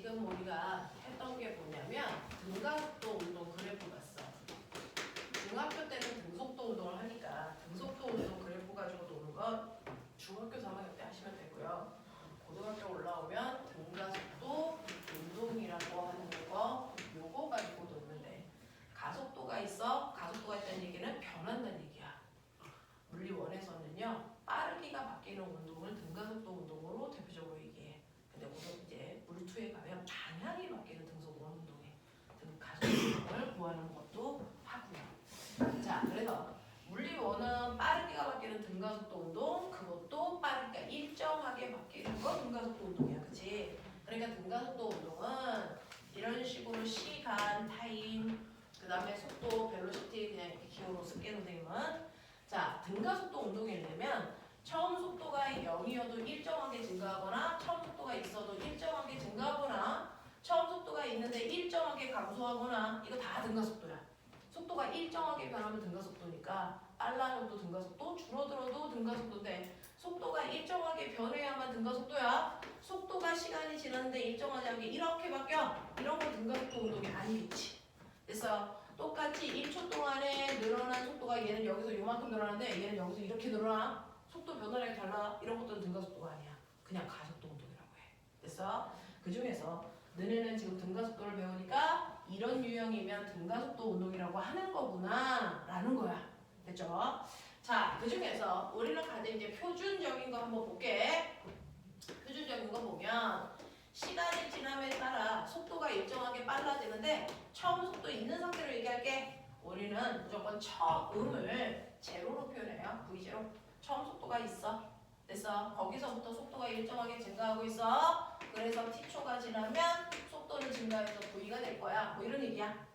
지금 우리가 했던 게 뭐냐면 등가속도 운동 그래프 봤어. 중학교 때는 등속도 운동을 하니까 등속도 운동 그래프 가지고 노는 건 중학교 3학년 때 하시면 되고요. 고등학교 올라오면 등가속도 운동이라고 하는 거 요거 가지고 놀면 돼. 가속도가 있어. 가속도가 있다는 얘기는 변한다는 얘기야. 물리 1에서는요 빠르기가 바뀌는 운동을 등가속도 운동으로 대표적으로 얘기해. 근데 오늘 이제 물리 2에 가면 방향이 바뀌는 등속 운동에 등가속도 운동을 구하는 것도 하고요. 자, 그래서 물리 1은 빠르기가 바뀌는 등가속도 운동, 그것도 빠르기가 일정하게 바뀌는 거 등가속도 운동이야, 그치? 그러니까 등가속도 운동은 이런 식으로 시간, 타임, 그 다음에 속도, 벨로시티 그냥 이렇게 기호로 쓸게요, 선생님은. 자, 등가속도 운동이 되면 처음 속도가 0이어도 일정하게 증가하거나 처음 속도가 있어도 일정하게 증가하거나 처음 속도가 있는데 일정하게 감소하거나 이거 다 등가속도야. 속도가 일정하게 변하면 등가속도니까 빨라져도 등가속도, 줄어들어도 등가속도인데 속도가 일정하게 변해야만 등가속도야. 속도가 시간이 지났는데 일정하지 않게 이렇게 바뀌어. 이런 건 등가속도 운동이 아니겠지. 그래서 똑같이 1초 동안에 늘어난 속도가 얘는 여기서 요만큼 늘어나는데 얘는 여기서 이렇게 늘어나. 속도 변화량이 달라. 이런 것들은 등가속도가 아니야. 그냥 가속도 운동이라고 해. 그래서 그 중에서 너네는 지금 등가속도를 배우니까 이런 유형이면 등가속도 운동이라고 하는 거구나 라는 거야. 됐죠? 자, 그 중에서 우리는 가진 이제 표준적인 거 한번 볼게. 표준적인 거 보면 시간이 지남에 따라 속도가 일정하게 빨라지는데 처음 속도 있는 상태로 얘기할게. 우리는 무조건 처음을 제로로 표현해요. V0. 처음 속도가 있어. 됐어. 거기서부터 속도가 일정하게 증가하고 있어. 그래서 t초가 지나면 속도는 증가해서 V가 될 거야. 뭐 이런 얘기야.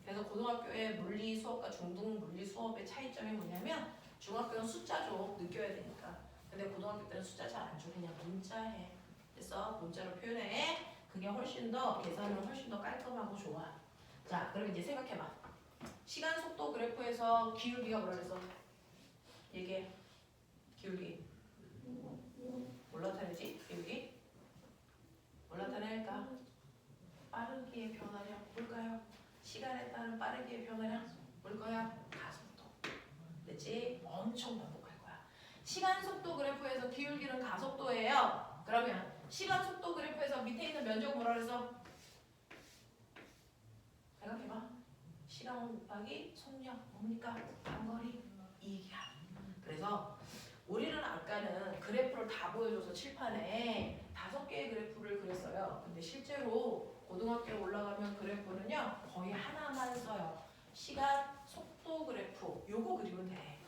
그래서 고등학교의 물리 수업과 중등 물리 수업의 차이점이 뭐냐면 중학교는 숫자죠. 느껴야 되니까. 근데 고등학교 때는 숫자 잘 안 줘. 그냥 문자해. 그래서 문자로 표현해. 그게 훨씬 더 계산은 훨씬 더 깔끔하고 좋아. 자, 그럼 이제 생각해봐. 시간 속도 그래프에서 기울기가 뭐라 그랬어? 얘기해. 기울기. 뭘 나타내지? 기울기? 뭘 나타낼까? 빠르기의 변화량 뭘까요? 시간에 따른 빠르기의 변화량 뭘까요? 가속도. 됐지? 엄청 반복할 거야. 시간 속도 그래프에서 기울기는 가속도예요. 그러면 시간 속도 그래프에서 밑에 있는 면적 뭐라 그랬어? 생각해봐. 시간 곱하기 속력 뭡니까? 단거리 이익이야. 그래서 우리는 아까는 그래프를 다 보여줘서 칠판에 5개의 그래프를 그렸어요. 근데 실제로 고등학교에 올라가면 그래프는요 거의 하나만 써요. 시간 속도 그래프 요거 그리면 돼.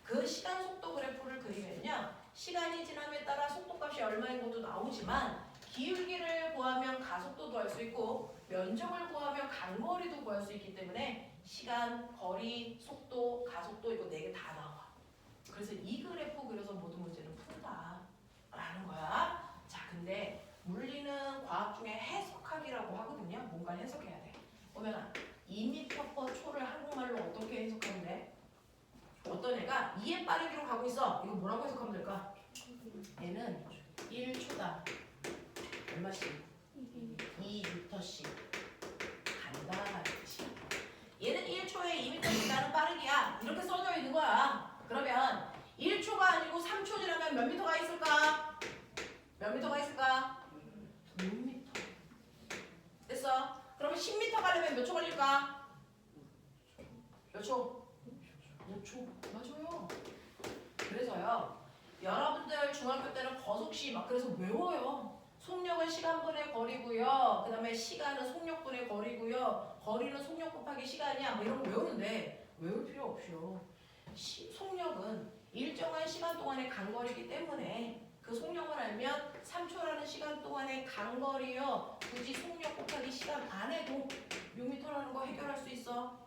그 시간 속도 그래프를 그리면요 시간이 지남에 따라 속도값이 얼마인 것도 나오지만 기울기를 구하면 가속도도 할 수 있고 면적을 구하면 간거리도 구할 수 있기 때문에 시간, 거리, 속도, 가속도 이거 4개 다 나와. 그래서 이 그래프 그려서 모든 문제는 푼다 라는 거야. 자, 근데 물리는 과학 중에 해석하기라고 하거든요. 뭔가 해석해야 돼. 보면 2m/초를 한국말로 어떻게 해석하면 돼? 어떤 애가 2의 빠르기로 가고 있어. 이거 뭐라고 해석하면 될까? 얘는 1초당 얼마씩? 2m씩 간다. 얘는 1초에 2m씩 가는 빠르기야. 이렇게 써져 있는 거야. 그러면 1초가 아니고 3초 지나면 몇 미터가 있을까? 몇 미터가 있을까? 6m. 됐어? 그러면 10m 가려면 몇 초 걸릴까? 몇 초? 5초. 맞아요. 그래서요. 여러분들 중학교 때는 거속시 막 그래서 외워요. 속력은 시간분의 거리고요. 그 다음에 시간은 속력분의 거리고요. 거리는 속력 곱하기 시간이야. 뭐 이런 거 외우는데 외울 필요 없이요. 속력은 일정한 시간 동안의 간거리이기 때문에 그 속력을 알면 3초라는 시간 동안의 간거리요. 굳이 속력 곱하기 시간 안 해도 6m라는 거 해결할 수 있어.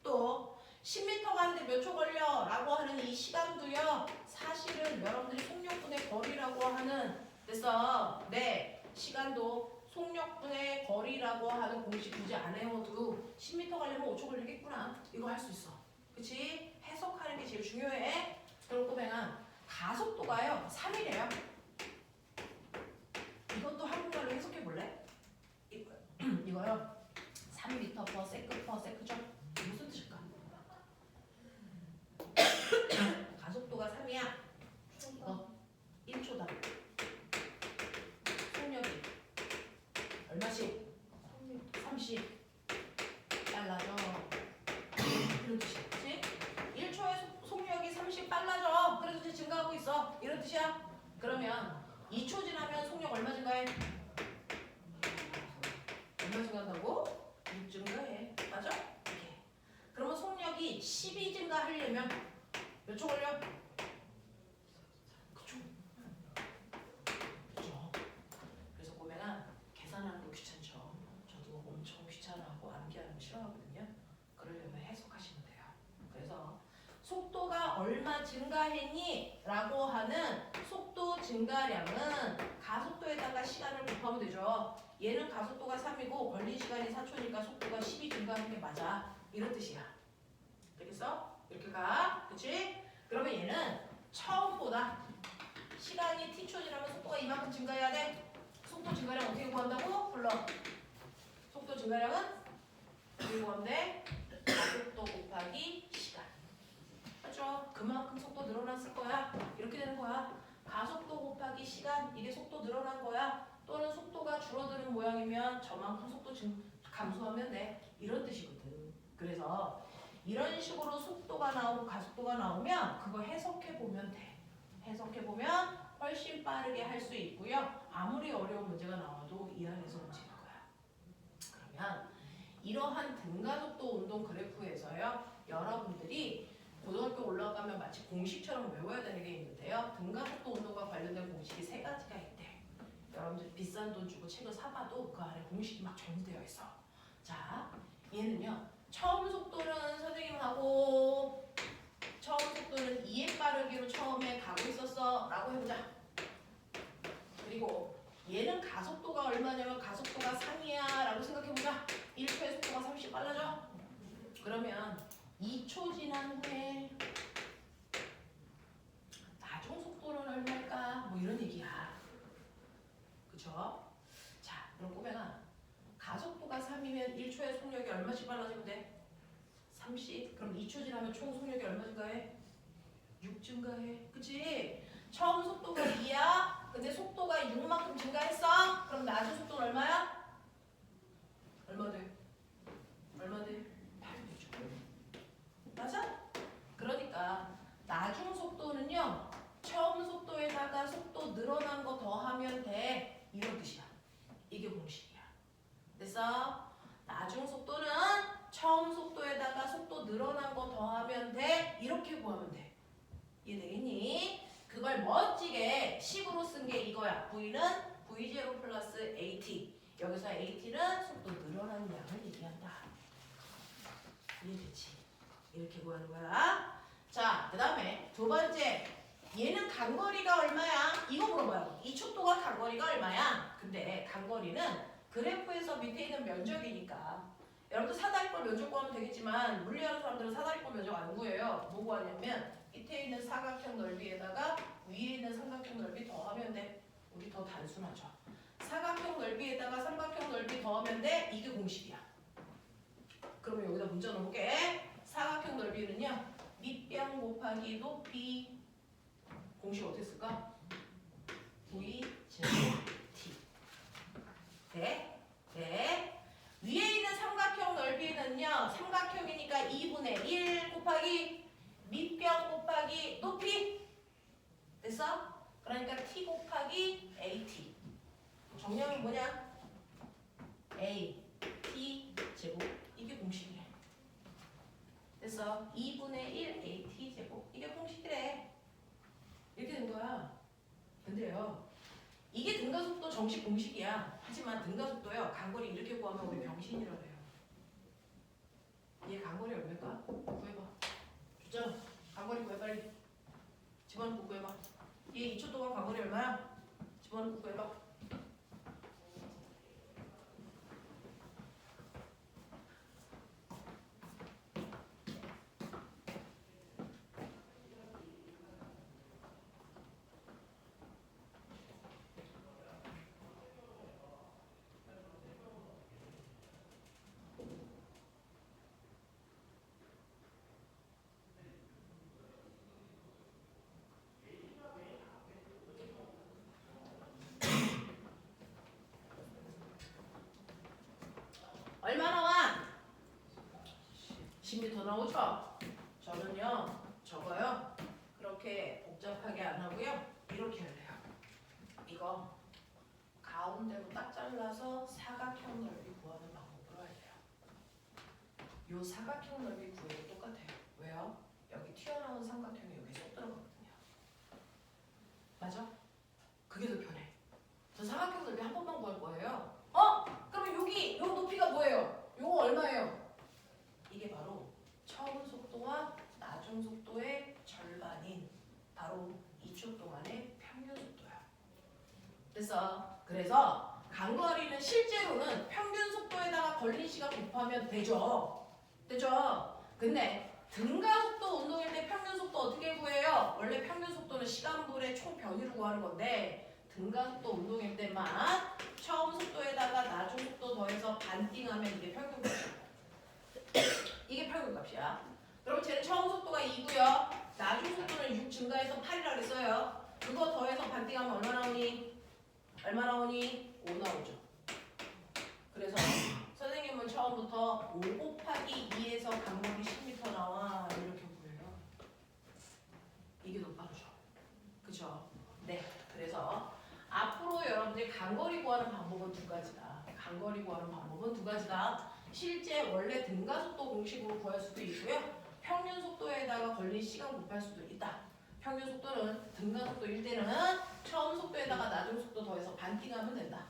또 10m 가는데 몇 초 걸려? 라고 하는 이 시간도요. 사실은 여러분들이 속력분의 거리라고 하는 그래서 네 시간도 속력분의 거리라고 하는 공식 굳이 안 외워도 10m 가려면 5초 걸리겠구나. 이거 할 수 있어. 그치? 해석하는 게 제일 중요해. 그럼 꼬맹아 가속도가요 3이래요. 이것도 한국말로 해석해 볼래? 세카퍼 세크퍼 세크죠? 무슨 뜻일까? 가속도가 3이야. 이거 1초다. 속력이 얼마씩? 30 빨라져. 이런 뜻이야. 그치? 1초에 속력이 30 빨라져. 그래서 이제 증가하고 있어. 이런 뜻이야. 그러면 2초 지나면 속력 얼마 증가해? 얼마 증가한다고? 6 증가해. 맞아? 이렇게. 그러면 속력이 12 증가하려면 몇 초 걸려? 그쵸? 그죠? 그래서 보면은 계산하는 거 귀찮죠? 저도 엄청 귀찮아하고 암기하는 거 싫어하거든요. 그러려면 해석하시면 돼요. 그래서 속도가 얼마 증가했니? 라고 하는 속도 증가량은 가속도에다가 시간을 곱하면 되죠. 얘는 가속도가 3이고 걸린 시간이 4초니까 속도가 12 증가하는 게 맞아. 이런 뜻이야. 되겠어? 이렇게 가. 그치? 그러면 얘는 처음보다 시간이 t초 지나면 속도가 이만큼 증가해야 돼. 속도 증가량 어떻게 구한다고? 불러. 속도 증가량은 어떻게 구하면 돼? 가속도 곱하기 시간. 맞죠? 그만큼 속도 늘어났을 거야. 이렇게 되는 거야. 가속도 곱하기 시간. 이게 속도 늘어난 거야. 또는 속도가 줄어드는 모양이면 저만큼 속도 감소하면 돼. 이런 뜻이거든. 그래서 이런 식으로 속도가 나오고 가속도가 나오면 그거 해석해 보면 돼. 해석해 보면 훨씬 빠르게 할 수 있고요. 아무리 어려운 문제가 나와도 이 안에서 움직일 거야. 그러면 이러한 등가속도 운동 그래프에서요. 여러분들이 고등학교 올라가면 마치 공식처럼 외워야 되는 게 있는데요. 등가속도 운동과 관련된 공식이 3가지가 있대. 여러분들 비싼 돈 주고 책을 사봐도 그 안에 공식이 막 정리되어 있어. 자, 얘는요. 처음 속도는 선생님하고 처음 속도는 2의 빠르기로 처음에 가고 있었어 라고 해보자. 그리고 얘는 가속도가 얼마냐면 가속도가 3이야 라고 생각해보자. 1초에 속도가 30 빨라져. 그러면 2초 지난 후에 나중 속도는 얼마일까? 뭐 이런 얘기야. 그쵸? 자, 그럼 꼬맹아, 가속도가 3이면 1초에 속력이 얼마씩 빨라지면 돼? 30. 그럼 2초 지나면 총 속력이 얼마 증가해? 6 증가해. 그치? 처음 속도가 2야. 근데 속도가 6만큼 증가했어. 그럼 나중 속도는 얼마야? 얼마 돼? 얼마 돼? 8죠. 맞아? 그러니까 나중 속도는요. 처음 속도에다가 속도 늘어난 거 더하면 돼. 이런 뜻이야. 이게 공식이야. 됐어? 나중 속도는 처음 속도에다가 속도 늘어난 거 더하면 돼. 이렇게 구하면 돼. 이해되겠니? 그걸 멋지게 식으로 쓴 게 이거야. V는 V0 플러스 AT. 여기서 AT는 속도 늘어나는 양을 얘기한다. 이해됐지? 이렇게 구하는 거야. 자, 그 다음에 두 번째. 얘는 간거리가 얼마야? 이거 물어봐요. 이 촉도가 간거리가 얼마야? 근데 간거리는 그래프에서 밑에 있는 면적이니까 여러분들 사다리꼴 면적 구하면 되겠지만 물리하는 사람들은 사다리꼴 면적 안 구해요. 뭐 구하냐면 밑에 있는 사각형 넓이에다가 위에 있는 삼각형 넓이 더하면 돼. 우리 더 단순하죠. 사각형 넓이에다가 삼각형 넓이 더하면 돼. 이게 공식이야. 그러면 여기다 문자 넣어볼게. 사각형 넓이는요. 밑변 곱하기 높이. 공식 어떻게 쓸까? V 제곱 T. 네? 네. 위에 있는 삼각형 넓이는요. 삼각형이니까 2분의 1 곱하기 밑변 곱하기 높이. 됐어? 그러니까 T 곱하기 AT. 정량이 뭐냐? A, T 제곱. 이게 공식이래. 됐어? 2분의 1 AT 제곱. 이게 공식이래. 이렇게 된 거야. 근데요. 이게 등가속도 정식 공식이야. 하지만 등가속도요. 간거리 이렇게 구하면 우리 병신이라 그래요. 얘 간거리 얼마일까? 구해봐. 주장. 간거리 구해 빨리. 집어넣고 구해봐. 얘 2초 동안 간거리 얼마야? 집어넣고 구해봐. 여기서 나오죠? 저는요 저거요 그렇게 복잡하게 안 하고요 이렇게 할래요. 이거 가운데로 딱 잘라서 사각형 넓이 구하는 방법으로 할래요. 요 사각형 넓이 구해도 똑같아요. 왜요? 여기 튀어나온 삼각형이 여기 쏙 들어가거든요. 맞아? 그게 더 편해. 저 사각형 넓이 한 번만 구할 거예요. 그러면 여기 요 높이가 뭐예요? 요거 얼마예요? 이게 바로 처음 속도와 나중 속도의 절반인 바로 2초 동안의 평균 속도야. 그래서 간거리는 실제로는 평균 속도에다가 걸린 시간 곱하면 되죠. 근데 등가속도 운동일 때 평균 속도 어떻게 구해요? 원래 평균 속도는 시간분의 총 변위로 구하는 건데 등가속도 운동일 때만 처음 속도에다가 나중 속도 더해서 반띵하면 이게 평균값이야. 이게 평균값이야. 그럼 쟤는 처음 속도가 2고요. 나중 속도는 6 증가해서 8이라고 했어요. 그거 더해서 반띵하면 얼마 나오니? 5 나오죠. 그래서 선생님은 처음부터 5 곱하기 2에서 간거리 10m 나와 이렇게 구해요. 이게 더 빠르죠. 그쵸? 네. 그래서 앞으로 여러분들이 간거리 구하는 방법은 두 가지다. 실제 원래 등가속도 공식으로 구할 수도 있고요. 평균 속도에다가 걸린 시간 곱할 수도 있다. 평균 속도는 등가속도일 때는 처음 속도에다가 나중 속도 더해서 반띵하면 된다.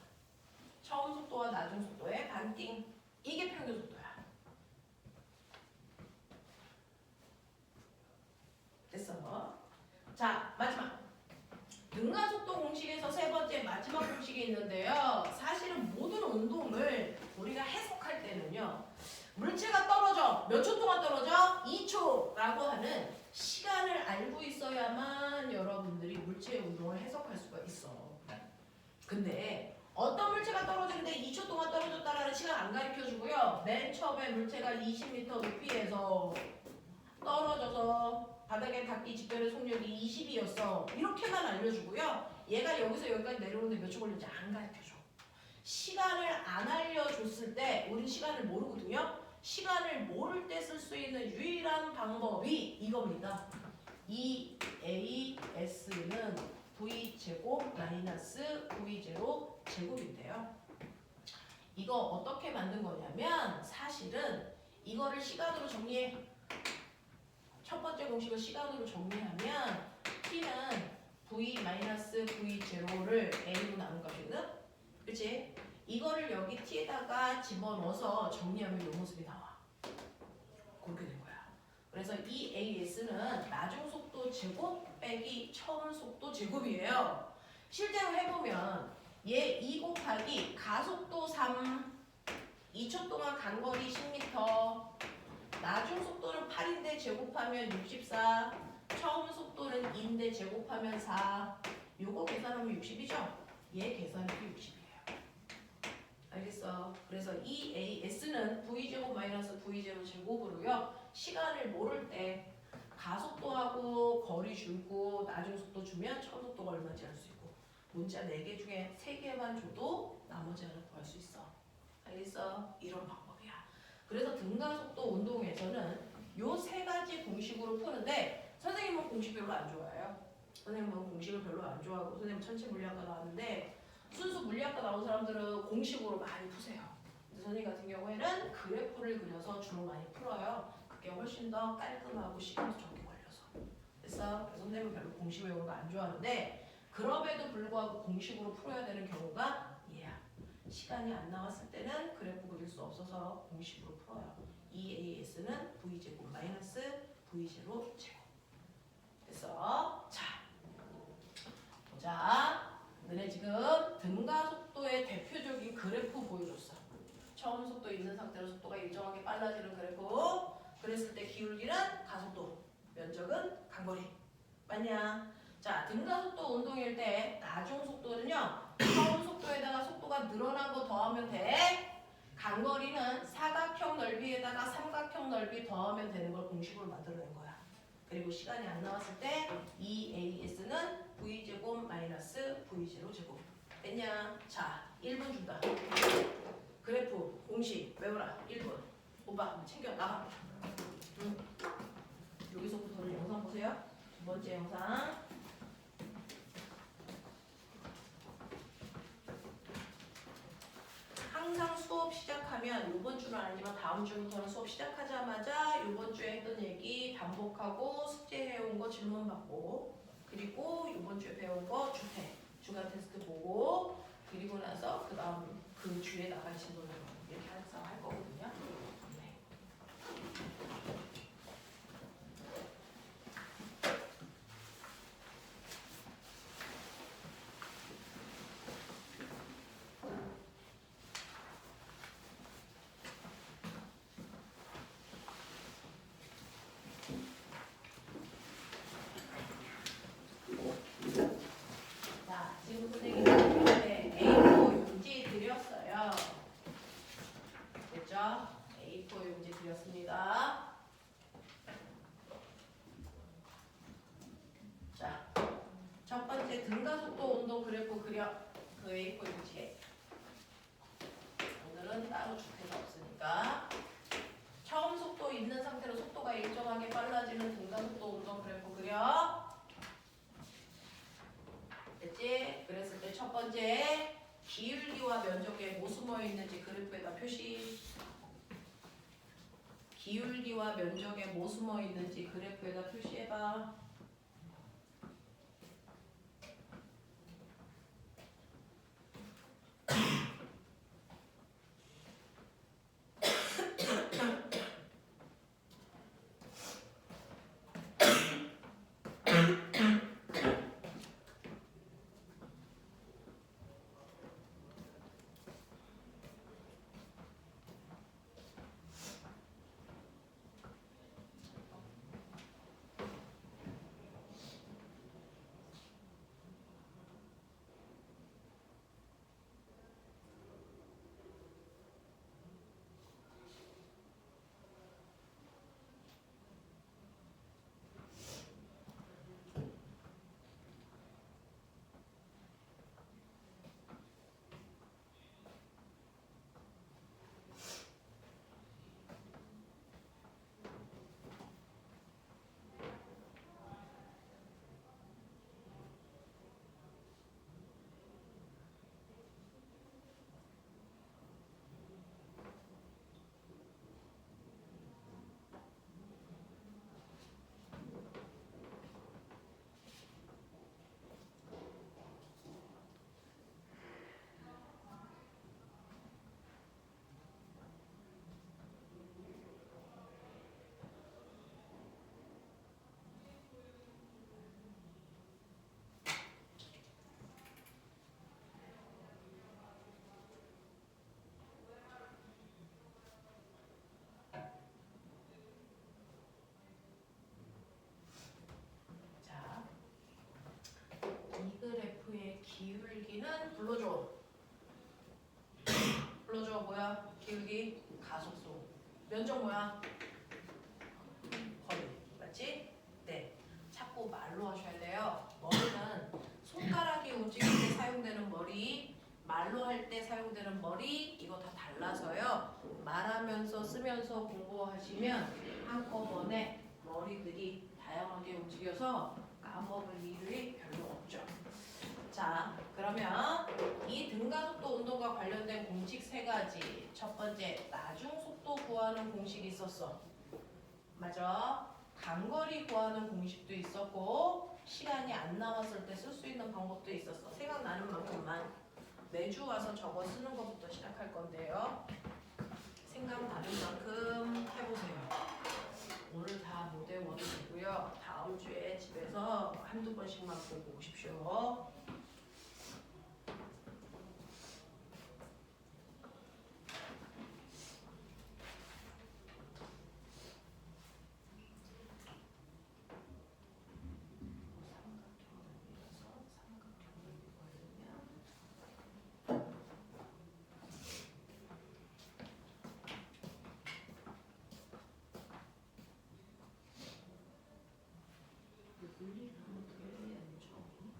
처음 속도와 나중 속도의 반띵. 이게 평균 속도야. 됐어. 자, 마지막. 등가속도 공식에서 세 번째 마지막 공식이 있는데요. 사실은 모든 운동을 우리가 해석할 때는요. 물체가 떨어져. 몇 초 동안 떨어져? 2초라고 하는 시간을 알고 있어야만 여러분들이 물체의 운동을 해석할 수가 있어. 근데 어떤 물체가 떨어지는데 2초 동안 떨어졌다라는 시간 안 가르쳐주고요. 맨 처음에 물체가 20m 높이에서 떨어져서 바닥에 닿기 직전의 속력이 20이었어. 이렇게만 알려주고요. 얘가 여기서 여기까지 내려오는데 몇 초 걸리는지 안 가르쳐줘. 시간을 안 알려줬을 때 우린 시간을 모르거든요. 시간을 모를 때 쓸 수 있는 유일한 방법이 이겁니다. EAS는 V제곱 마이너스 V0 제곱인데요. 이거 어떻게 만든 거냐면 사실은 이거를 시간으로 정리해. 첫 번째 공식을 시간으로 정리하면 T는 V-V0를 A로 나눈 값이거든? 그치? 이거를 여기 T에다가 집어넣어서 정리하면 이 모습이 나와. 그렇게 된 거야. 그래서 이 AS는 나중 속도 제곱 빼기 처음 속도 제곱이에요. 실제로 해보면 얘 2 곱하기 가속도 3, 2초 동안 간거리 10m, 나중 속도는 8인데 제곱하면 64, 처음 속도는 2인데 제곱하면 4. 요거 계산하면 60이죠? 얘 계산해도 60이에요. 알겠어? 그래서 이 AS는 V제곱 마이너스 V0 제곱으로요. 시간을 모를 때 가속도하고 거리 주고 나중 속도 주면 처음 속도가 얼마인지 알 수 있고 문자 4개 중에 3개만 줘도 나머지 하나 구할 수 있어. 알겠어? 이런 방법이야. 그래서 등가속도 운동에서는 요 3가지 공식으로 푸는데 선생님은 공식 별로 안 좋아해요. 선생님은 공식을 별로 안 좋아하고 선생님 천체 물리학과 나왔는데 순수 물리학과 나온 사람들은 공식으로 많이 푸세요. 근데 선생님 같은 경우에는 그래프를 그려서 주로 많이 풀어요. 그게 훨씬 더 깔끔하고 시간도 적게 걸려서. 그래서 선생님은 별로 공식 외우는 거 안 좋아하는데 그럼에도 불구하고 공식으로 풀어야 되는 경우가 얘야. 시간이 안 나왔을 때는 그래프 그릴 수 없어서 공식으로 풀어요. EAS는 V제곱 마이너스 V0 제곱. 됐어? 자, 보자. 너네 지금 등가속도의 대표적인 그래프 보여줬어. 처음 속도 있는 상태로 속도가 일정하게 빨라지는 그래프. 그랬을 때 기울기는 가속도, 면적은 간거리. 맞냐? 자, 등가속도 운동일 때 나중 속도는요. 처음 속도에다가 속도가 늘어난 거 더하면 돼. 간거리는 사각형 넓이에다가 삼각형 넓이 더하면 되는 걸 공식으로 만들어낸 거야. 그리고 시간이 안 나왔을 때 EAS는 V제곱 마이너스 V0 제곱. 됐냐? 자, 1분 준다. 그래프 공식 외워라. 1분. 오빠 챙겨 나가. 보세요. 두 번째 영상. 항상 수업 시작하면 이번 주는 아니지만 다음 주부터는 수업 시작하자마자 이번 주에 했던 얘기 반복하고 숙제해온 거 질문 받고 그리고 이번 주에 배운 거 주간 테스트 보고 그리고 나서 그 다음 그 주에 나갈 진도를 이렇게 항상 할 거거든요. 네. 자, 지금 선생님이 A4 용지 드렸어요. 됐죠? A4 용지 드렸습니다. 자, 첫 번째 등가속도 운동 그래프 그려. 그 A4 용지에. 오늘은 따로 주태가 없으니까. 처음 속도 있는 상태로 속도가 일정하게 빨라지는 등가속도 운동 그래프 그려. 됐지? 그랬을 때 첫 번째 기울기와 면적에 뭐 숨어 있는지 그래프에다 표시. 기울기와 면적에 뭐 숨어 있는지 그래프에다 표시해봐. 자, 이 그래프의 기울기는 불러줘. 불러줘 뭐야? 기울기 가속도. 면적 뭐야? 거리. 맞지? 네. 자꾸 말로 하셔야 돼요. 머리는 손가락이 움직일 때 사용되는 머리, 말로 할 때 사용되는 머리 이거 다 달라서요. 말하면서 쓰면서 공부하시면 한꺼번에 머리들이 다양하게 움직여서 까먹을 일이 별로 없죠. 자, 그러면 이 등가속도 운동과 관련된 공식 세 가지. 첫 번째, 나중 속도 구하는 공식이 있었어. 맞아. 단거리 구하는 공식도 있었고 시간이 안 남았을 때 쓸 수 있는 방법도 있었어. 생각나는 만큼만 매주 와서 적어 쓰는 것부터 시작할 건데요. 생각나는 만큼 해보세요. 오늘 다 못 외워도 되고요. 다음 주에 집에서 한두 번씩만 보고 오십시오. 분리를 하면 어떻게 되냐, 처음이.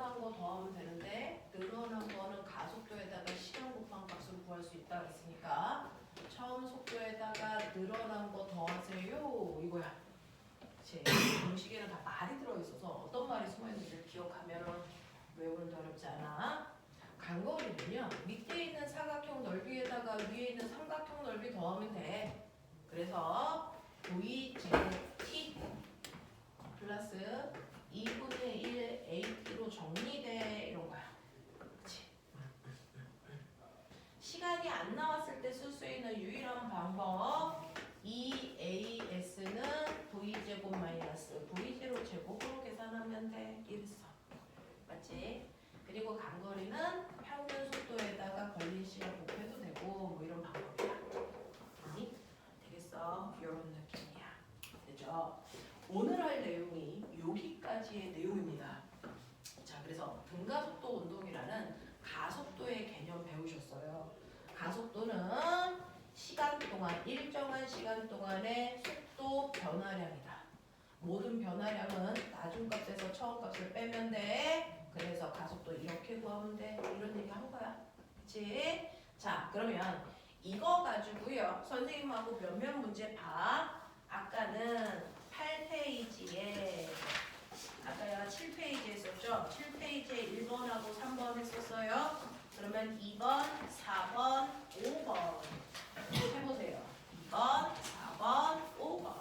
늘어난 거 더하면 되는데 늘어난 거는 가속도에다가 시간 곱한 값으로 구할 수 있다 그랬으니까 처음 속도에다가 늘어난 거 더하세요 이거야. 제 공식에는 다 말이 들어있어서 어떤 말이 숨어있는지를 기억하면 외우는데 어렵지 않아. 간거리는요 밑에 있는 사각형 넓이에다가 위에 있는 삼각형 넓이 더하면 돼. 그래서 V 제곱 T 플러스 2분의 1 AT로 정리돼 이런 거야. 그치? 시간이 안 나왔을 때 쓸 수 있는 유일한 방법 EAS는 V제곱 마이너스 V0 제곱으로 계산하면 돼. 이랬어. 맞지? 그리고 간거리는 평균 속도에다가 걸린 시간 곱해도 되고 뭐 이런 방법이야. 아니? 되겠어? 이런 느낌이야. 되죠? 오늘 할 내용이 여기까지의 내용입니다. 자, 그래서 등가속도 운동이라는 가속도의 개념 배우셨어요. 가속도는 시간 동안, 일정한 시간 동안의 속도 변화량이다. 모든 변화량은 나중값에서 처음값을 빼면 돼. 그래서 가속도 이렇게 구하면 돼. 이런 얘기 한 거야. 그치? 자, 그러면 이거 가지고요. 선생님하고 몇몇 문제 봐. 아까는 8페이지에 아까 7페이지에 했었죠? 7페이지에 1번하고 3번 했었어요. 그러면 2번, 4번, 5번 해보세요. 2번, 4번, 5번.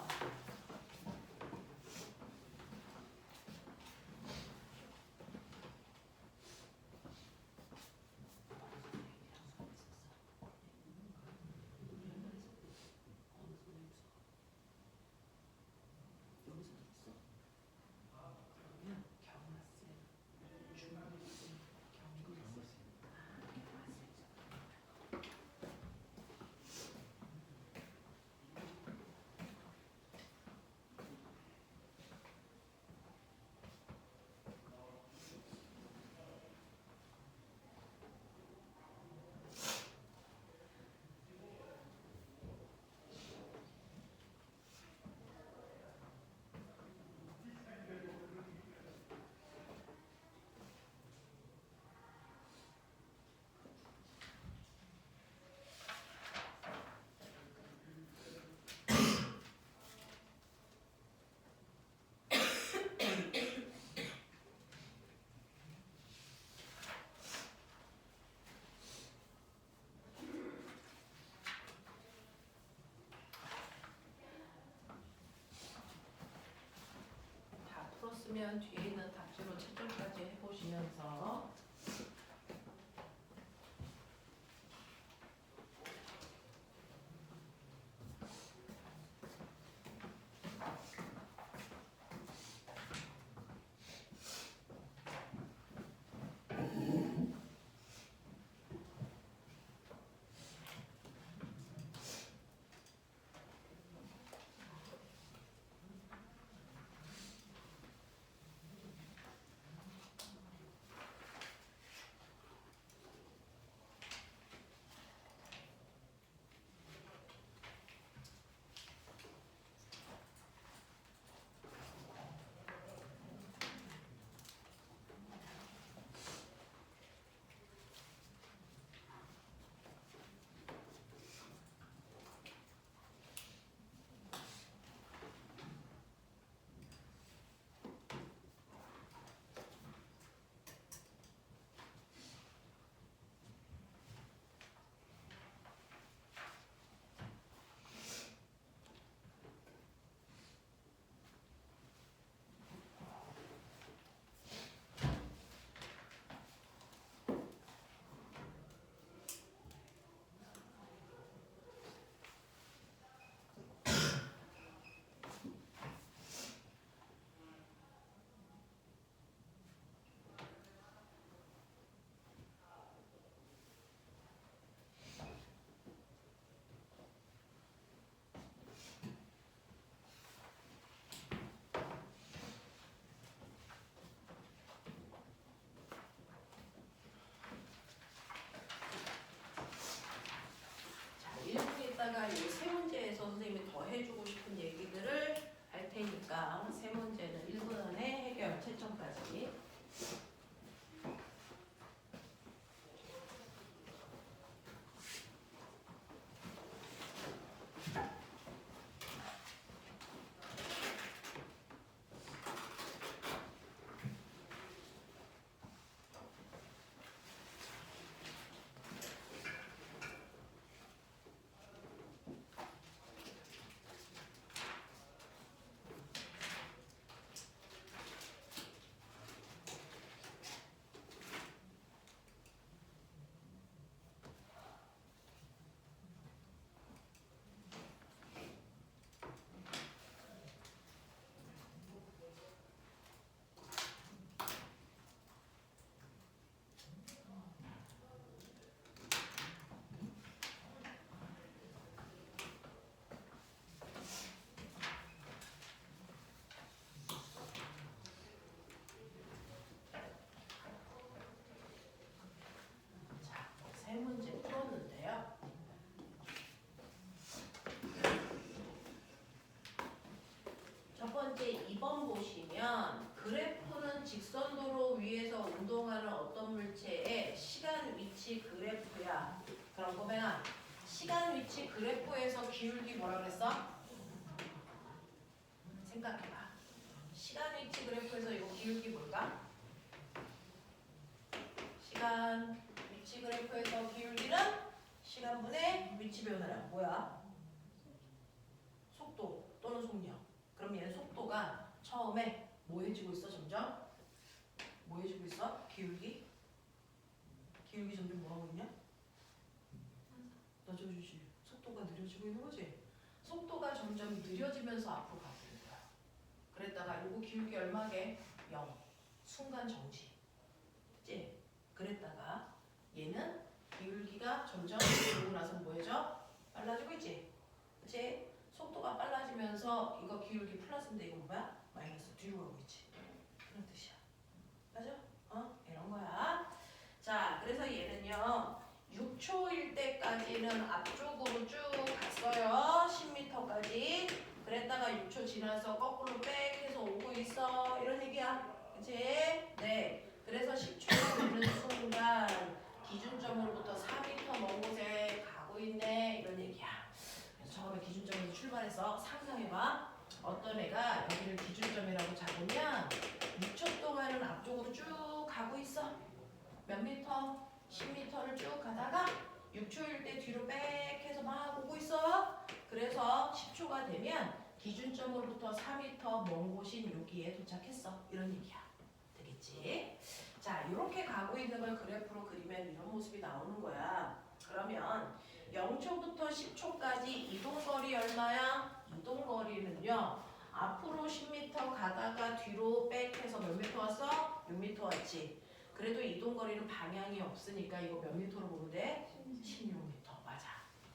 풀었으면 뒤에 있는 답지로 채점까지 해보시면서 그럼 꼬맹아 시간 위치 그래프에서 기울기 뭐라 그랬어? 생각해봐. 시간 위치 그래프에서 이거 기울기 뭘까? 시간 위치 그래프에서 기울기는 시간분의 위치 변화량 뭐야? 속도 또는 속력. 그럼 얘는 속도가 처음에 뭐 해지고 있어 점점? 뭐 해지고 있어? 기울기? 기울기 점점 뭐 하고 있냐? 낮아지지. 속도가 느려지고 있는 거지. 속도가 점점 느려지면서 앞으로 가고 있는 거야. 그랬다가 요거 기울기 얼마게? 0. 순간 정지. 그치? 그랬다가 얘는 기울기가 점점 늘고 나서 뭐 해져? 빨라지고 있지? 그치? 속도가 빨라지면서 이거 기울기 플러스인데 이건 뭐야? 마이너스 뒤로 가고 있지. 그런 뜻이야. 맞아? 이런 거야. 자, 그래서 얘는요. 6초일 때까지는 앞쪽으로 쭉 갔어요. 10m까지. 그랬다가 6초 지나서 거꾸로 백해서 오고 있어. 이런 얘기야. 그치? 네. 그래서 10초가 되는 순간 기준점으로부터 4m 먼 곳에 가고 있네. 이런 얘기야. 그래서 처음에 기준점에서 출발해서 상상해봐. 어떤 애가 여기를 기준점이라고 잡으면 6초 동안은 앞쪽으로 쭉 가고 있어. 몇 미터? 10m를 쭉 가다가 6초일 때 뒤로 빽해서 막 오고 있어. 그래서 10초가 되면 기준점으로부터 4m 먼 곳인 여기에 도착했어. 이런 얘기야. 되겠지? 자, 이렇게 가고 있는 걸 그래프로 그리면 이런 모습이 나오는 거야. 그러면 0초부터 10초까지 이동거리 얼마야? 이동거리는요. 앞으로 10m 가다가 뒤로 빽해서 몇 미터 왔어? 6m 왔지. 그래도 이동거리는 방향이 없으니까 이거 몇 미터로 보면 돼? 16m. 맞아.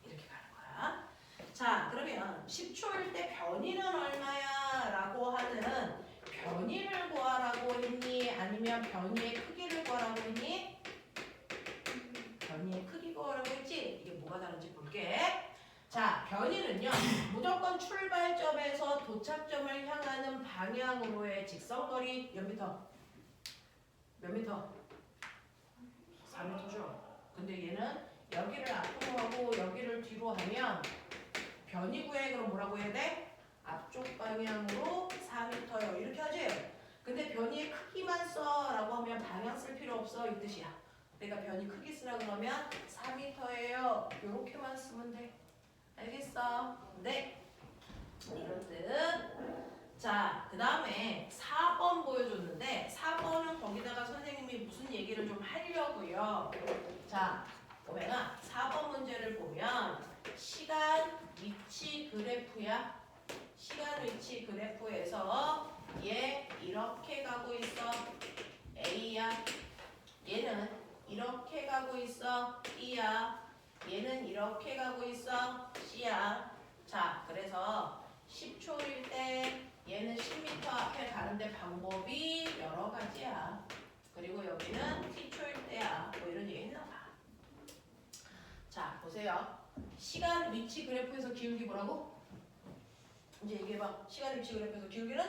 이렇게 가는 거야. 자, 그러면 10초일 때 변이는 얼마야? 라고 하는 변이를 구하라고 했니? 아니면 변이의 크기를 구하라고 했니? 변이의 크기 구하라고 했지? 이게 뭐가 다른지 볼게. 자, 변이는요. 무조건 출발점에서 도착점을 향하는 방향으로의 직선거리 몇 미터? 몇 미터? 4m죠. 근데 얘는 여기를 앞으로 하고 여기를 뒤로 하면 변이 구해. 그럼 뭐라고 해야 돼? 앞쪽 방향으로 4m요. 이렇게 하지? 근데 변이의 크기만 써 라고 하면 방향 쓸 필요 없어 이 뜻이야. 내가 변이 크기 쓰라 그러면 4m예요. 이렇게만 쓰면 돼. 알겠어? 네. 이런 뜻. 자, 그 다음에 4번 보여줬는데 4번은 거기다가 선생님이 무슨 얘기를 좀 하려고요. 자, 오메가 4번 문제를 보면 시간 위치 그래프야. 시간 위치 그래프에서 얘 이렇게 가고 있어. A야. 얘는 이렇게 가고 있어. B야. 얘는 이렇게 가고 있어. C야. 자, 그래서 10초일 때 얘는 10m 앞에 가는데 방법이 여러 가지야. 그리고 여기는 t초일 때야. 뭐 이런 얘기 했나 봐. 자, 보세요. 시간 위치 그래프에서 기울기 뭐라고? 이제 얘기해봐. 시간 위치 그래프에서 기울기는?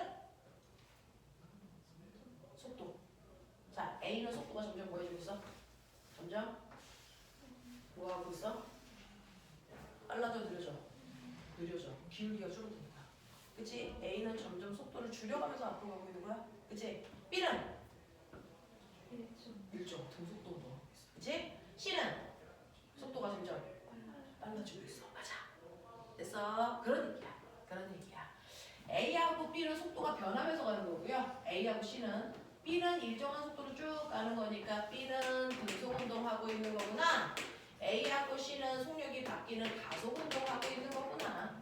속도. 자, A는 속도가 점점 뭐 해주고 있어? 점점 뭐 하고 있어? 빨라져 느려져? 느려져. 기울기가 줄어드니까. 그치? A는 점점 속도를 줄여가면서 앞으로 가고 있는 거야. 그치? B는? 1조. 등속도 운동하고 있어. 그치? C는? 속도가 점점 빨라지고 있어. 맞아. 됐어? 그런 얘기야. 그런 얘기야. A하고 B는 속도가 변하면서 가는 거고요. A하고 C는 B는 일정한 속도로 쭉 가는 거니까 B는 등속 운동하고 있는 거구나. A하고 C는 속력이 바뀌는 가속 운동하고 있는 거구나.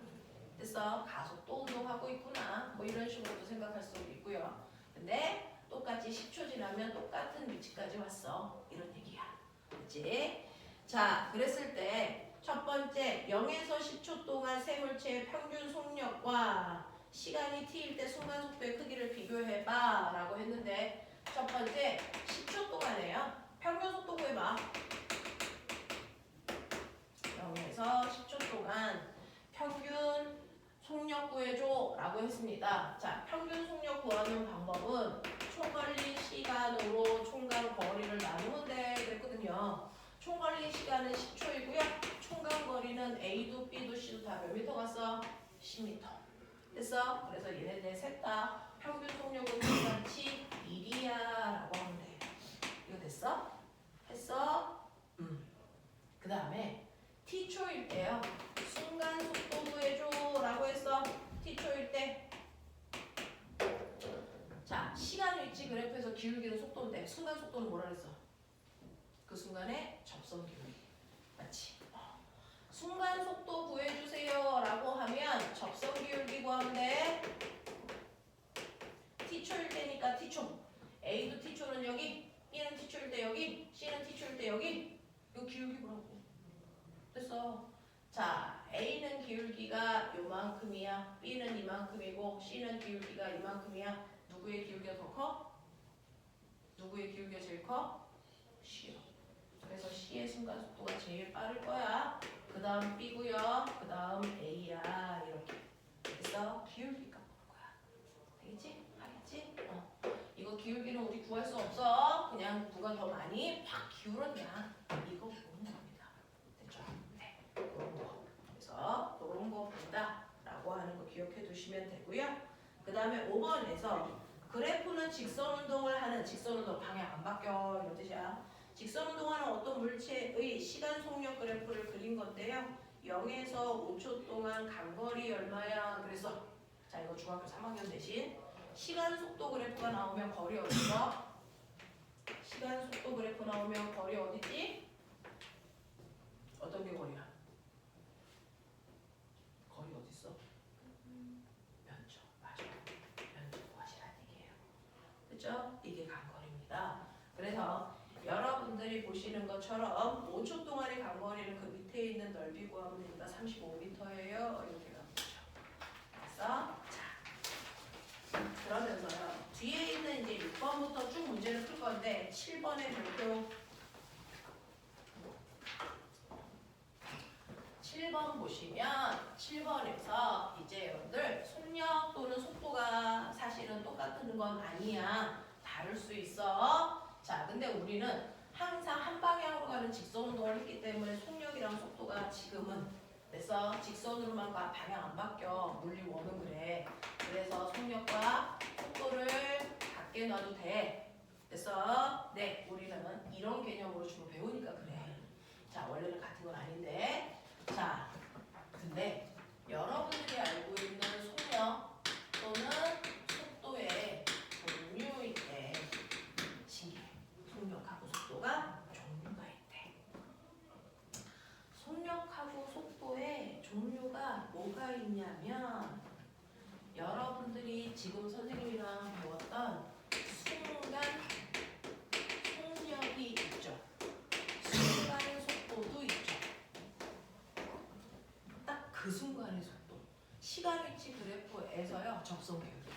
됐어? 가속도 운동하고 있구나. 뭐 이런 식으로도 생각할 수 있고요. 근데 똑같이 10초 지나면 똑같은 위치까지 왔어. 이런 얘기야. 그치? 자, 그랬을 때 첫 번째 0에서 10초 동안 생물체의 평균 속력과 시간이 t일 때 순간 속도의 크기를 비교해봐 라고 했는데 첫 번째 10초 동안에요. 평균 속도 구해봐. 0에서 10초 동안 평균 속력 구해줘 라고 했습니다. 자, 평균 속력 구하는 방법은 총 걸린 시간으로 총간 거리를 나누면 돼 그랬거든요. 총 걸린 시간은 10초일 t초이고요. 총간거리는 A도 B도 C도 다 몇 미터 갔어? 10m. 됐어? 그래서 얘네들 셋 다 평균 속력은 똑같이 1이야 라고 하면 돼. 이거 됐어? 했어? 그 다음에 t초일 때요. 순간 속도 구해줘 라고 했어. t초일 때. 자, 시간 위치 그래프에서 기울기는 속도인데 순간 속도는 뭐라 그랬어? 그 순간에 접선 기울기. 맞지? 순간 속도 구해주세요 라고 하면 접선 기울기 구하면 돼. t초일 때니까 t초. A도 t초는 여기, B는 t초일 때 여기, C는 t초일 때 여기. 이거 기울기 보라고. 됐어. 자, A는 기울기가 요만큼이야. B는 이만큼이고 C는 기울기가 이만큼이야. 누구의 기울기가 더 커? 누구의 기울기가 제일 커? C요. 그래서 C의 순간 속도가 제일 빠를 거야. 그 다음 B고요. 그 다음 A야. 이렇게. 그래서 기울기 값보는 거야. 되겠지? 알겠지? 이거 기울기는 우리 구할 수 없어. 그냥 누가 더 많이 확 기울었냐. 이거 보는 겁니다. 됐죠? 네. 그런 거. 그래서 그런 거 본다. 라고 하는 거 기억해 두시면 되고요. 그 다음에 5번에서 그래프는 직선 운동을 하는, 직선 운동 방향 안 바뀌어 이런 뜻이야. 직선 운동하는 어떤 물체의 시간 속력 그래프를 그린 건데요. 0에서 5초 동안 간거리 얼마야? 그래서 자, 이거 중학교 3학년 대신 시간 속도 그래프가 나오면 거리 어디 있어? 시간 속도 그래프 나오면 거리 어디 있지? 어떤 게 거리야? 거리 어디 있어? 면적. 맞아. 면적 구하시라는 얘기예요. 그죠? 이게 간거리입니다. 그래서 여러분들이 보시는 것처럼 5초 동안의 간거리는 그 밑에 있는 넓이 구하면 되니까 35m예요. 이렇게 가보죠. 됐어? 자, 그러면서요. 뒤에 있는 이제 6번부터 쭉 문제를 풀 건데 7번의 별표 7번 보시면 7번에서 이제 여러분들 속력 또는 속도가 사실은 똑같은 건 아니야. 다를 수 있어. 자, 근데 우리는 항상 한 방향으로 가는 직선 운동을 했기 때문에 속력이랑 속도가 지금은 됐어. 직선으로만 가. 방향 안 바뀌어. 물리 원은 그래. 그래서 속력과 속도를 같게 놔도 돼. 됐어? 네, 우리는 이런 개념으로 주로 배우니까 그래. 자, 원래는 같은 건 아닌데. 자, 근데 여러분들이 알고 있는 속력 또는 속도의 종류인데 신기해. 속력하고 속도가 종류가 있대. 속력하고 속도의 종류가 뭐가 있냐면 여러분들이 지금 선생님이랑 배웠던 순간 속력이 있죠. 순간 속도도 있죠. 딱 그 순간의 속도. 시간 위치 그래프에서요. 접선 기울기.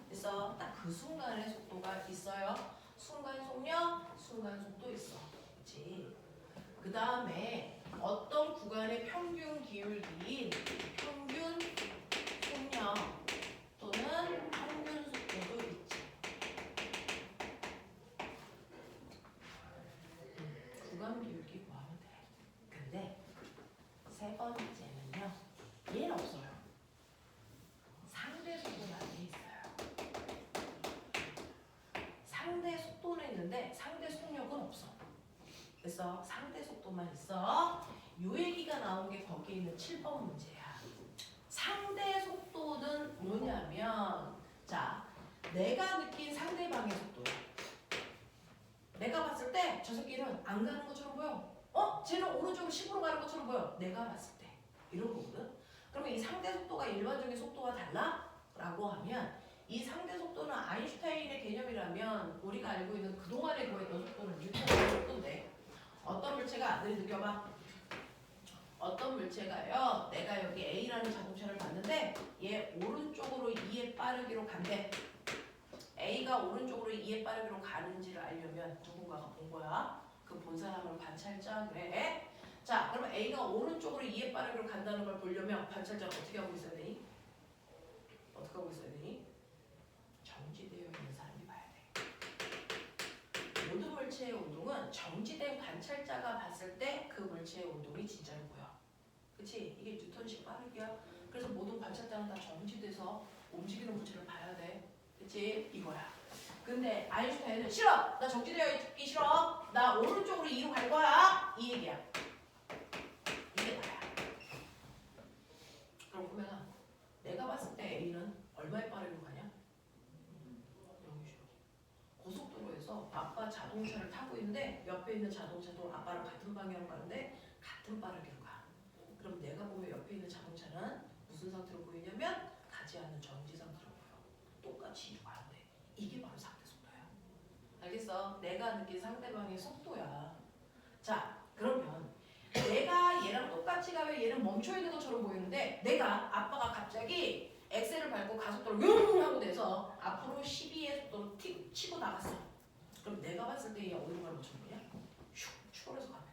그래서 딱 그 순간의 속도가 있어요. 순간 속력, 순간 속도 있어. 그렇지? 그 다음에 어떤 구간의 평균 기울기인 평균 속력 또는 평균 속도도 있지. 구간 기울기 구하면 돼. 근데 세 번째는요. 얘는 없어요. 상대 속도만 돼 있어요. 상대 속도는 있는데 상대 속력은 없어. 그래서 상대 속도만 있어. 요 얘기가 나온 게 거기 있는 7번 문제야. 상대 속도는 뭐냐면 자, 내가 느낀 상대방의 속도야. 내가 봤을 때 저 새끼는 안 가는 것처럼 보여. 쟤는 오른쪽으로 10으로 가는 것처럼 보여. 내가 봤을 때. 이런 거거든. 그러면 이 상대 속도가 일반적인 속도와 달라? 라고 하면 이 상대 속도는 아인슈타인의 개념이라면 우리가 알고 있는 그동안에 구했던 속도는 뉴턴의 속도인데 어떤 물체가 아들이 느껴봐. 어떤 물체가요. 내가 여기 A라는 자동차를 봤는데 얘 오른쪽으로 2의 빠르기로 간대. A가 오른쪽으로 2의 빠르기로 가는지를 알려면 누군가가 본 거야. 그 본 사람을 관찰자 그래. 자, 그러면 A가 오른쪽으로 2의 빠르기로 간다는 걸 보려면 관찰자가 어떻게 하고 있어야 되니? 어떻게 하고 있어야 되니? 정지되어 있는 사람이 봐야 돼. 못 모든 물체의 운동은 정지된 관찰자가 봤을 때 그 물체의 운동이 진짜로 보여. 그치? 이게 뉴턴식 빠르기야. 그래서 모든 관찰자는 다 정지돼서 움직이는 물체를 봐야 돼. 그치? 이거야. 근데 아인슈타인은 싫어! 나 정지되어 있기 싫어! 나 오른쪽으로 2로 갈 거야! 이 얘기야. 이게 나야. 그럼 보면 내가 봤을 때 A는 얼마에 빠르게 가냐? 0이죠. 고속도로에서 아빠 자동차를 타고 있는데 옆에 있는 자동차도 아빠랑 같은 방향으로 가는데 같은 빠르기로 가. 그럼 내가 보면 옆에 있는 자동차는 무슨 상태로 보이냐면 가지 않는 정지 상태로 보여. 똑같이 이로 가는데 이게 바로 상대 속도야. 알겠어? 내가 느낀 상대방의 속도야. 자, 그러면 내가 얘랑 똑같이 가면 얘는 멈춰있는 것처럼 보이는데 내가 아빠가 갑자기 엑셀을 밟고 가속도를 용 하고 내서 앞으로 12의 속도로 틱 치고 나갔어. 그럼 내가 봤을 때 얘 어디로 가는 것처럼 보이냐? 슉 추월해서 가면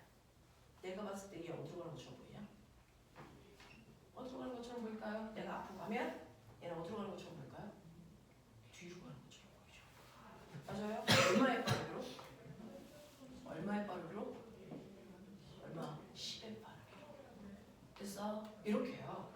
내가 봤을 때 얘 어디로 가는 것처럼 보이냐? 어디로 가는 것처럼 보일까요? 내가 앞으로 가면 얘는 어디로 가는 것처럼 보일까요? 뒤로 가는 것처럼 보이죠. 맞아요? 얼마의 빠르기로? 얼마의 빠르기로? 얼마? 10의 빠르기로. 그래서 이렇게 해요.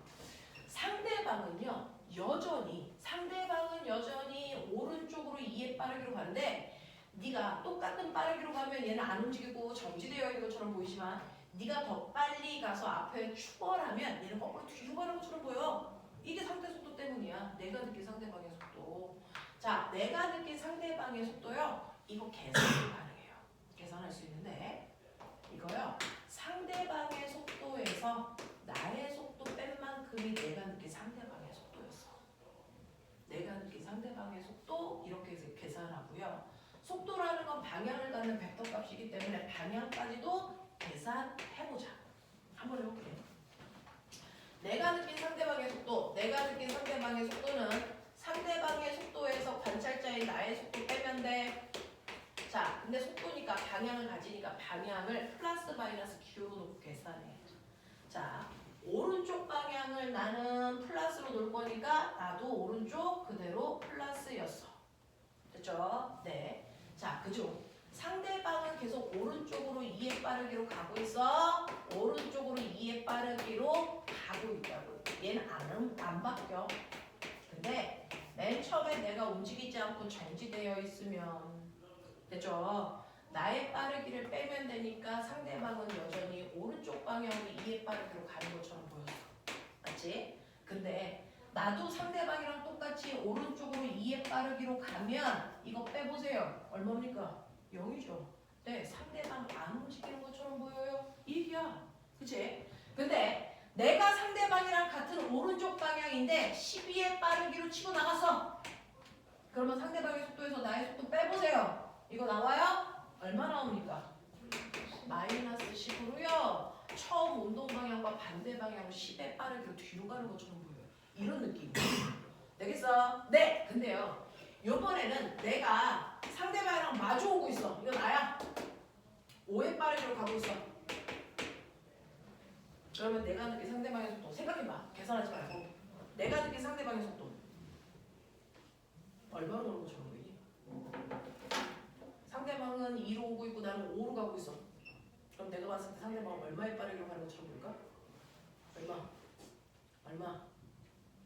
상대방은 여전히 오른쪽으로 2의 빠르기로 가는데 네가 똑같은 빠르기로 가면 얘는 안 움직이고 정지되어 있는 것처럼 보이지만 네가 더 빨리 가서 앞에 추월하면 얘는 거꾸로 뒤로 가는 것처럼 보여. 이게 상대 속도 때문이야. 내가 느낀 상대방의 속도. 자, 내가 느낀 상대방의 속도요. 이거 계산도 가능해요. 계산할 수 있는데 이거요. 상대방의 속도에서 나의 속도 뺀 만큼이 내가 느낀 상대방의 속도였어. 내가 느낀 상대방의 속도 이렇게 해서 계산하고요. 속도라는 건 방향을 갖는 벡터 값이기 때문에 방향까지도 계산해보자. 한번 해볼게요. 내가 느낀 상대방의 속도는 상대방의 속도에서 관찰자인 나의 속도 빼면 돼. 자, 근데 속도니까 방향을 가지니까 방향을 플러스 마이너스 Q로 놓고 계산해. 자, 오른쪽 방향을 나는 플러스로 놓을 거니까 나도 오른쪽 그대로 플러스였어. 됐죠? 네. 자, 그죠? 상대방은 계속 오른쪽으로 2의 빠르기로 가고 있어. 오른쪽으로 2의 빠르기로 가고 있다고. 얘는 안 바뀌어. 근데 맨 처음에 내가 움직이지 않고 정지되어 있으면 됐죠? 나의 빠르기를 빼면 되니까 상대방은 여전히 오른쪽 방향으로 2의 빠르기로 가는 것처럼 보였어. 맞지? 근데 나도 상대방이랑 똑같이 오른쪽으로 2의 빠르기로 가면 이거 빼보세요. 얼마입니까? 0이죠. 네, 상대방 안 움직이는 것처럼 보여요. 이 얘기야. 그치? 근데 내가 상대방이랑 같은 오른쪽 방향인데 12의 빠르기로 치고 나갔어. 그러면 상대방의 속도에서 나의 속도 빼보세요. 이거 나와요? 얼마 나옵니까? 마이너스 10으로요. 처음 운동 방향과 반대 방향으로 10의 빠르기로 뒤로 가는 것처럼 보여요. 이런 느낌이에요. 되겠어? 네! 근데요. 요번에는 내가 상대방이랑 마주 오고 있어. 이거 나야. 5의 빠르기로 가고 있어. 그러면 내가 느낀 상대방의 속도 생각해봐. 계산하지 말고. 내가 느낀 상대방의 속도 얼마로 가는 것처럼 보이니? 상대방은 2로 오고 있고 나는 5로 가고 있어. 그럼 내가 봤을 때 상대방은 얼마의 빠르기로 가는 것처럼 보일까? 얼마?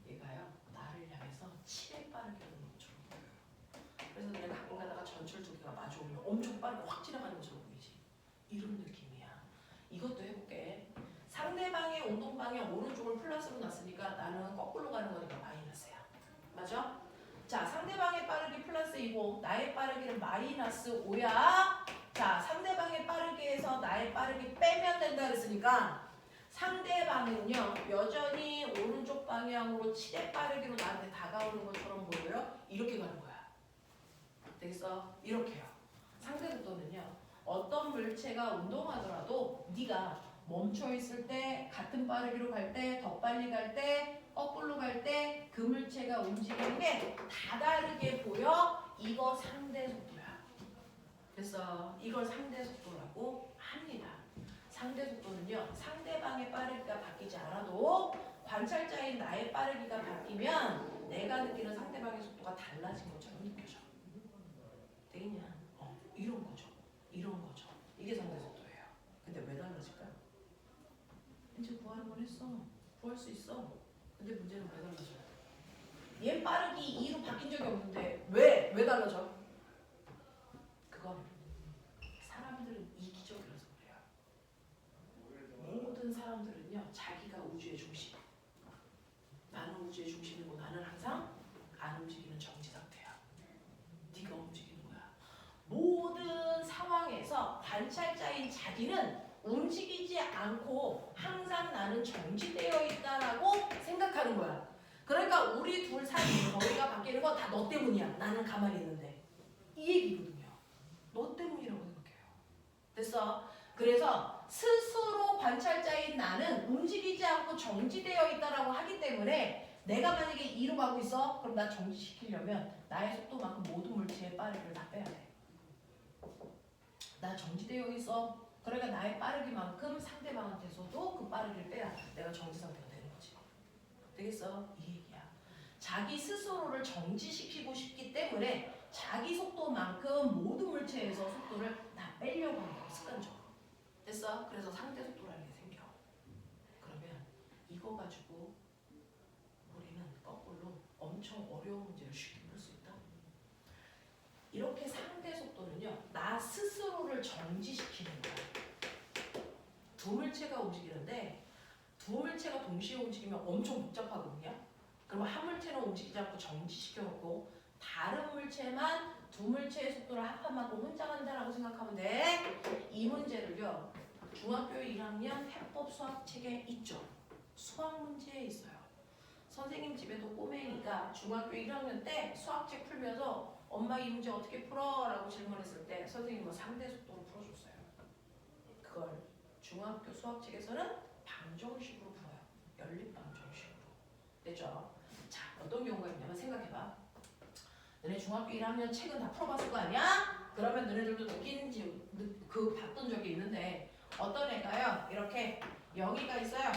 얘가요. 나를 향해서 7의 빠르기로 가는 것처럼 보여요. 그래서 내가 가끔 가다가 전철 두 개가 마주오면 엄청 빠르게 확 지나가는 것처럼 보이지? 이런 느낌이야. 이것도 해볼게. 상대방의 운동 방향 오른쪽을 플러스로 놨으니까 나는 거꾸로 가는 거니까 마이너스야. 맞아? 자, 상대방의 빠르기 플러스 2고 나의 빠르기는 마이너스 5야. 자, 상대방의 빠르기에서 나의 빠르기 빼면 된다 그랬으니까 상대방은요 여전히 오른쪽 방향으로 7의 빠르기로 나한테 다가오는 것처럼 보여요. 이렇게 가는 거야. 되겠어? 이렇게요. 상대 속도는요 어떤 물체가 운동하더라도 네가 멈춰 있을 때, 같은 빠르기로 갈 때, 더 빨리 갈 때, 거꾸로 갈 때 그 물체가 움직이는 게 다 다르게 보여. 이거 상대 속도야. 그래서 이걸 상대 속도라고 합니다. 상대 속도는요. 상대방의 빠르기가 바뀌지 않아도 관찰자인 나의 빠르기가 바뀌면 내가 느끼는 상대방의 속도가 달라진 것처럼 느껴져. 되겠냐? 이런 거죠. 이게 상대 속도예요. 근데 왜 달라질까요? 이제 구하는 건 했어. 구할 수 있어. 근데 문제는 왜 달라져요? 얘 빠르기 2로 바뀐 적이 없는데 왜 달라져? 그건 사람들은 이기적이라서 그래요. 모든 사람들은요 자기가 우주의 중심. 나는 우주의 중심이고 나는 항상 안 움직이는 정지 상태야. 네가 움직이는 거야. 모든 상황에서 관찰자인 자기는 움직이지 않고 항상 나는 정지되어 있다라고 생각하는 거야. 그러니까 우리 둘 사이 거리가 바뀌는 건 다 너 때문이야. 나는 가만히 있는데. 이 얘기거든요. 너 때문이라고 생각해요. 됐어? 그래서 스스로 관찰자인 나는 움직이지 않고 정지되어 있다라고 하기 때문에 내가 만약에 2로 가고 있어? 그럼 나 정지시키려면 나의 속도만큼 모든 물체의 빠르기를 다 빼야 돼. 나 정지되어 있어. 그러니까 나의 빠르기만큼 상대방한테서도 그 빠르기를 빼야 내가 정지 상태가 되는 거지. 되겠어? 이 얘기야. 자기 스스로를 정지시키고 싶기 때문에 자기 속도만큼 모든 물체에서 속도를 다 빼려고 하는 거야. 습관적으로. 됐어? 그래서 상대 속도라는 게 생겨. 그러면 이거 가지고 우리는 거꾸로 엄청 어려운 문제를 쉽게 풀 수 있다. 이렇게 상대 속도는요. 나 스스로를 정지시키는 거야. 두 물체가 움직이는데 두 물체가 동시에 움직이면 엄청 복잡하거든요. 그러면 한 물체는 움직이지 않고 정지시켜놓고 다른 물체만 두 물체의 속도를 합함하고 혼자 간다라고 생각하면 돼. 이 문제를요. 중학교 1학년 해법 수학책에 있죠. 수학 문제에 있어요. 선생님 집에도 꼬맹이가 중학교 1학년 때 수학책 풀면서 엄마 이 문제 어떻게 풀어? 라고 질문했을 때 선생님은 상대 속도로 풀어줬어요. 그걸 중학교 수학책에서는 방정식으로 풀어요. 연립 방정식으로. 됐죠? 자, 어떤 경우가 있냐면 생각해봐. 너네 중학교 1학년 책은 다 풀어봤을 거 아니야? 그러면 너네들도 느낀지 봤던 적이 있는데 어떤 애가요 이렇게 영희가 있어요.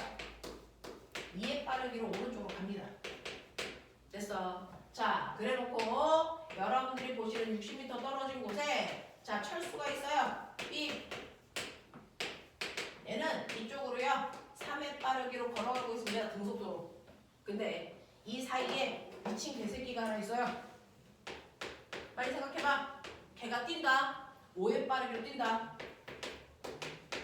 2의 빠르기로 오른쪽으로 갑니다. 됐어. 자, 그래놓고 여러분들이 보시는 60m 떨어진 곳에 자 철수가 있어요. B. 얘는 이쪽으로요 3의 빠르기로 걸어가고 있습니다. 등속도로. 근데 이 사이에 미친 개새끼가 하나 있어요. 빨리 생각해봐. 걔가 뛴다. 5의 빠르기로 뛴다.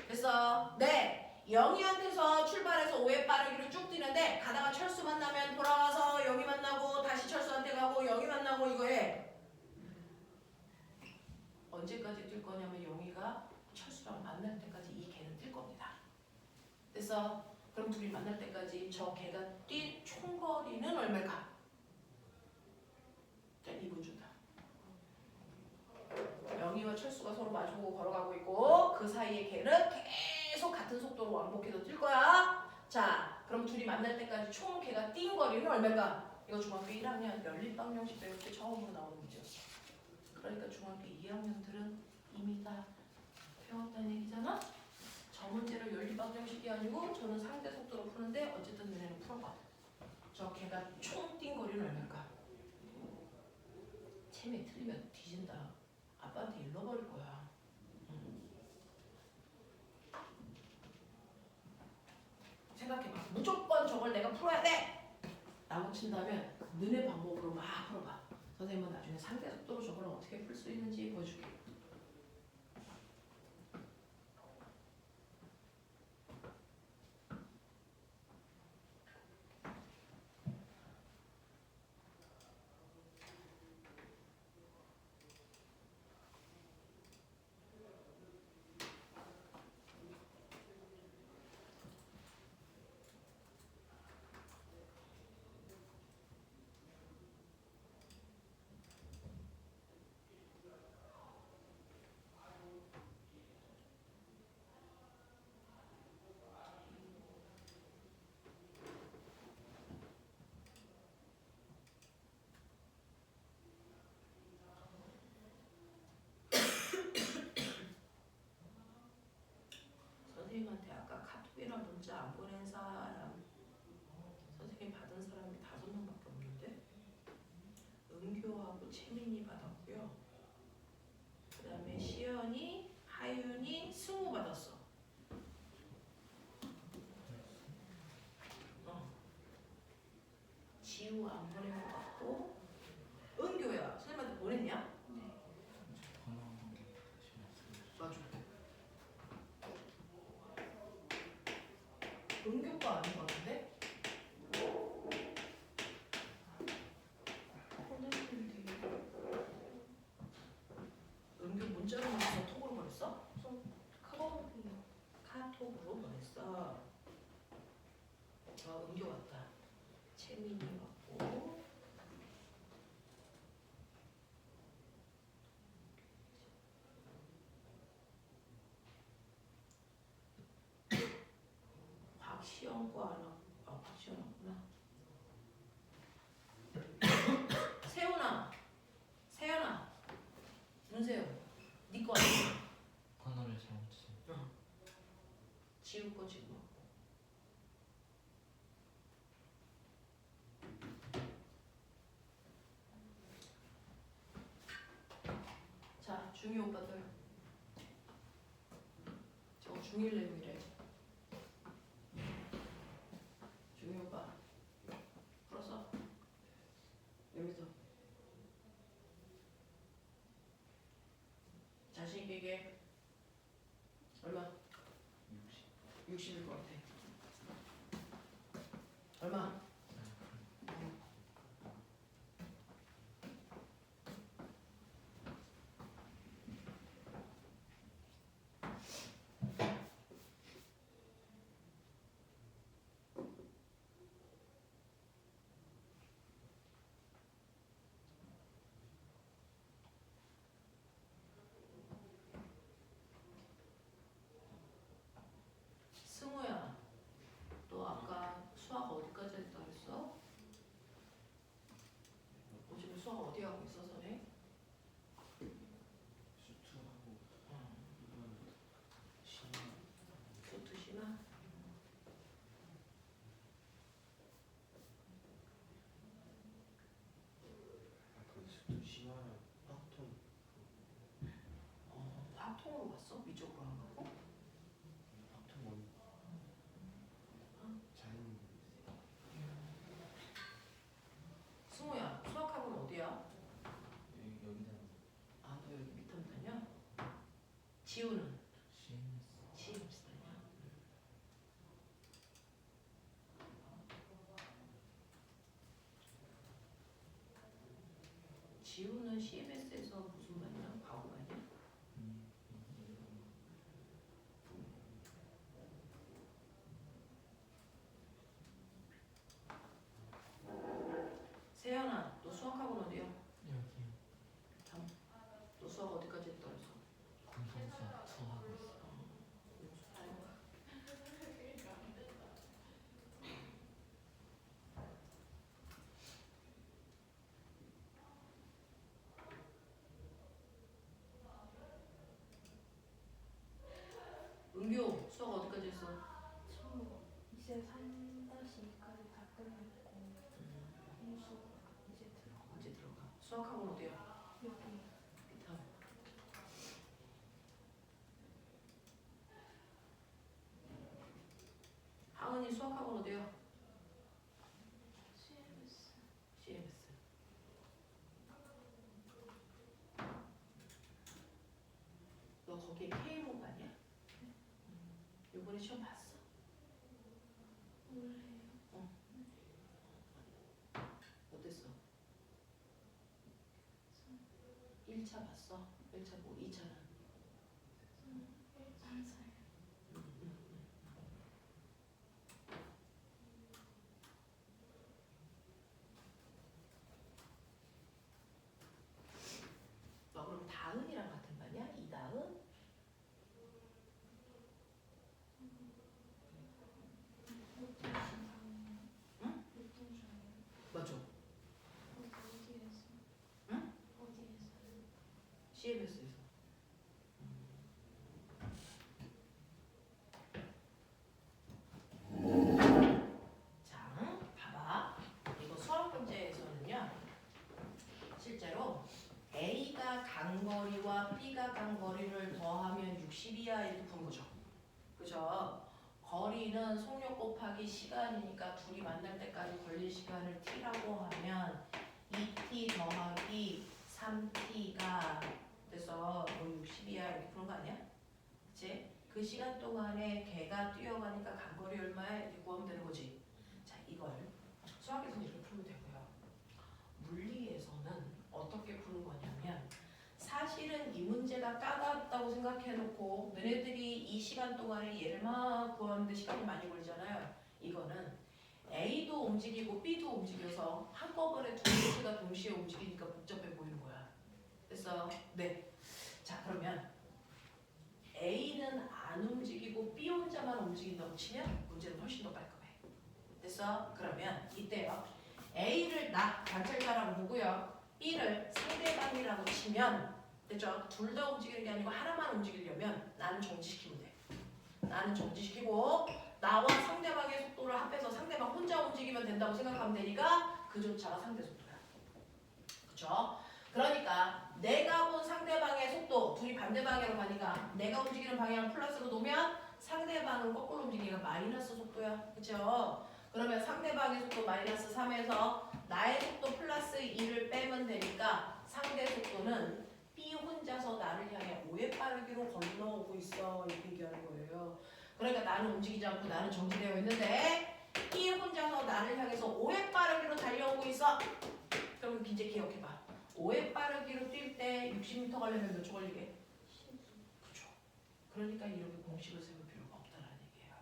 됐어. 네. 영희한테서 출발해서 5의 빠르기로 쭉 뛰는데 가다가 철수 만나면 돌아와서 영희 만나고 다시 철수한테 가고 영희 만나고 이거 해. 언제까지 뛸 거냐면 영희가 철수랑 만날 때까지 이 개는 뛸 겁니다. 됐어. 그럼 둘이 만날 때까지 저 개가 뛴 총거리는 얼마일까? 자, 2분 준다. 영희와 철수가 서로 마주보고 걸어가고 있고 그 사이에 걔는 계속 같은 속도로 왕복해서 뛸 거야. 자, 그럼 둘이 만날 때까지 총 걔가 뛴 거리는 얼마일까? 이거 중학교 1학년 연립방정식 배울 때 처음으로 나오는 문제였어. 그러니까 중학교 2학년들은 이미 다 배웠다는 얘기잖아? 저 문제를 연립방정식이 아니고 저는 상대 속도로 푸는데 어쨌든 너네는 풀어봐. 저 걔가 총 뛴 거리는 얼마일까? 챔이 틀리면 뒤진다. 아빠한테 일러버릴 거야. 생각해봐. 무조건 저걸 내가 풀어야 돼! 라고 친다면 너네 방법으로 막 풀어봐. 선생님은 나중에 상대 속도로 저걸 어떻게 풀 수 있는지 보여줄게. 선생님한테 아까 카톡이나 문자 안 보낸 사람 선생님 받은 사람이 5명밖에 없는데 은교하고 채민이 받았고요. 그 다음에 시연이, 하윤이, 받았어. 지우 안 보낸 것 같고. 은교야. 선생님한테 보냈냐? 맞아. 은교가 아닌 것 같은데? 은교 문자로 보냈어? 톡으로 보냈어? 카톡으로 보냈어. 은교 왔다. 채민이 왔고. 곽시영 거 안 왔고. 곽시영 왔구나. 세훈아. 세연아. 문세영. 네 거 아니야? 번호를 잘못 치. 지우 거 지금 왔고. 자, 중이 오빠들. 저거 중1 내용이래. 중이 오빠. 풀었어? 여기서. 자신 있게 얘기해. 얼마? 60일 것 같아. 얼마? 승우야, 너 아까 수학 어디까지 했다 그랬어? 너 지금 수학 어디 하고 있어, 선생? 수투하고 심화. 수투 심화? 그 수투 심화랑 확통. 화통으로 갔어? 위쪽으로 안 가고? 확통 원. 자연. 승우야, 수학학원 어디야? 여기다. 아, 너 여기 밑에 다녀? 지우는? CMS. CMS 다녀? 지우는 CMS에서 무슨 반이야? 과거 반이야? 세연아, 너 수학학원 어디야? 여기요. 너 수학 어디까지 했다 그랬어? 공통수학 수하고 있어. 은교, 수학 어디까지 했어? 이제 3-2까지 다 끝냈고 공수 이제 들어가. 이제 들어가. 수학학원 어디야? 여기 비탐. 하은이 수학학원 어디야? CMS. CMS. 너 거기에 K로 가냐? 요번에 시험 봤어? 몰라요. 어땠어? 1차 봤어? 1차 뭐 2차는? 반사요. 너 그럼 다은이랑 같은 반이야? 이다은? 응? 맞아. 어디에서? 응? 어디에서요? CMS에서. 자, 봐봐. 이거 수학 문제에서는요. 실제로 A가 간 거리와 B가 간 거리를 더하면 60이야 이렇게 푸는 거죠. 그죠? 거리는 속력 곱하기 시간이니까 둘이 만날 때까지 걸릴 시간을 t라고 하면 2t 더하기 3t가 그래서 뭐 60이야 이렇게 푸는 거 아니야? 그치? 그 시간 동안에 걔가 뛰어가니까 간거리 얼마야? 이렇게 구하면 되는 거지. 자, 이걸 수학에서는 이렇게 풀면 되고요. 물리에서는 어떻게 푸는 거냐면 사실은 이 문제가 까다롭다고 생각해놓고 너네들이 이 시간 동안에 얘를 막 구하는데 시간이 많이 걸리잖아요. 이거는 A도 움직이고 B도 움직여서 한꺼번에 두 개가 동시에 움직이니까 복잡해 보이는 거야. 그래서 네. 자, 그러면 A는 안 움직이고 B 혼자만 움직인다고 치면 문제는 훨씬 더 깔끔해. 됐어? 그러면 이때요. A를 나 관찰자라고 보고요. B를 상대방이라고 치면 됐죠? 둘 다 움직이는 게 아니고 하나만 움직이려면 나는 정지시키면 돼. 나는 정지시키고 나와 상대방의 속도를 합해서 상대방 혼자 움직이면 된다고 생각하면 되니까 그조차가 상대 속도야. 그쵸? 그러니까 내가 본 상대방의 속도 둘이 반대 방향으로 가니까 내가 움직이는 방향을 플러스로 놓으면 상대방은 거꾸로 움직이니까 마이너스 속도야. 그쵸? 그러면 상대방의 속도 마이너스 3에서 나의 속도 플러스 2를 빼면 되니까 상대 속도는 B 혼자서 나를 향해 5의 빠르기로 건너오고 있어. 이렇게 얘기하는 거예요. 그러니까 나는 움직이지 않고 나는 정지되어 있는데 B 혼자서 나를 향해서 5의 빠르기로 달려오고 있어. 그럼 이제 기억해봐. 5의 빠르기로 뛸 때 60m 가려면 몇 초 걸리게? 그렇죠. 그러니까 이렇게 공식을 세울 필요가 없다는 얘기예요.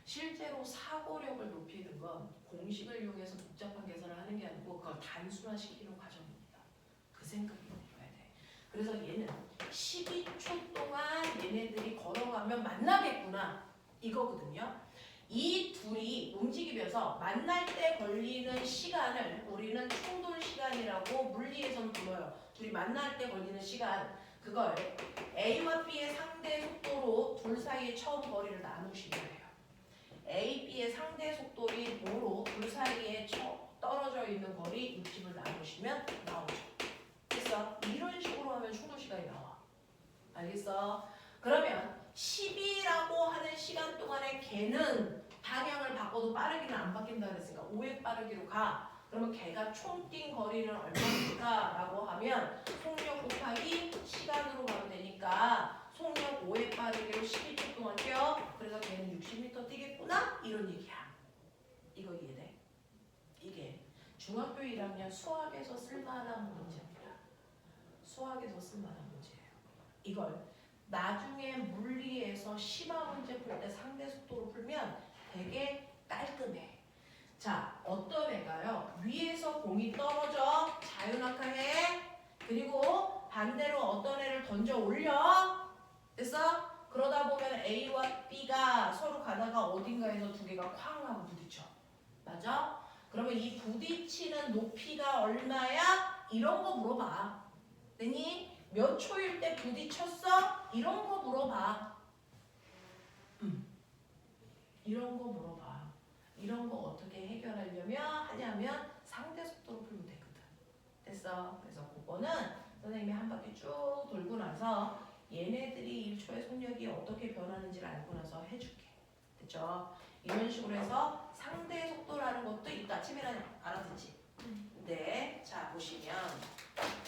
실제로 사고력을 높이는 건 공식을 이용해서 복잡한 계산을 하는 게 아니고 그걸 단순화시키는 과정입니다. 그 생각이 들어야 돼. 그래서 얘는 12초 동안 얘네들이 걸어가면 만나겠구나 이거거든요. 이 둘이 움직이면서 만날 때 걸리는 시간을 우리는 충돌 시간이라고 물리에서는 불러요. 둘이 만날 때 걸리는 시간 그걸 A와 B의 상대 속도로 둘 사이의 처음 거리를 나누시면 돼요. A, B의 상대 속도인 5로 둘 사이에 떨어져 있는 거리 60을 나누시면 나오죠. 그래서 이런 식으로 하면 충돌 시간이 나와. 알겠어? 그러면 10이라고 하는 시간 동안에 걔는 방향을 바꿔도 빠르기는 안 바뀐다 그랬으니까 5의 빠르기로 가. 그러면 걔가 총 뛴 거리는 얼마입니까? 라고 하면 속력 곱하기 시간으로 가면 되니까 속력 5의 빠르기로 12초 동안 뛰어. 그래서 걔는 60m 뛰겠구나? 이런 얘기야. 이거 이해돼? 이게 중학교 1학년 수학에서 쓸만한 문제입니다. 수학에서 쓸만한 문제예요. 이걸 나중에 물리에서 심화 문제 풀 때 상대 속도로 풀면 되게 깔끔해. 자, 어떤 애가요? 위에서 공이 떨어져 자유낙하해. 그리고 반대로 어떤 애를 던져 올려. 됐어? 그러다 보면 A와 B가 서로 가다가 어딘가에서 두 개가 쾅 하고 부딪혀. 맞아? 그러면 이 부딪히는 높이가 얼마야? 이런 거 물어봐. 되니? 몇 초일 때 부딪혔어? 이런 거 물어봐. 이런 거 물어봐. 이런 거 어떻게 하냐면 상대 속도로 풀면 되거든. 됐어? 그래서 그거는 선생님이 한 바퀴 쭉 돌고 나서 얘네들이 1초의 속력이 어떻게 변하는지를 알고 나서 해줄게. 됐죠? 이런 식으로 해서 상대 속도라는 것도 있다. 치밀하게 알아듣지? 네. 자, 보시면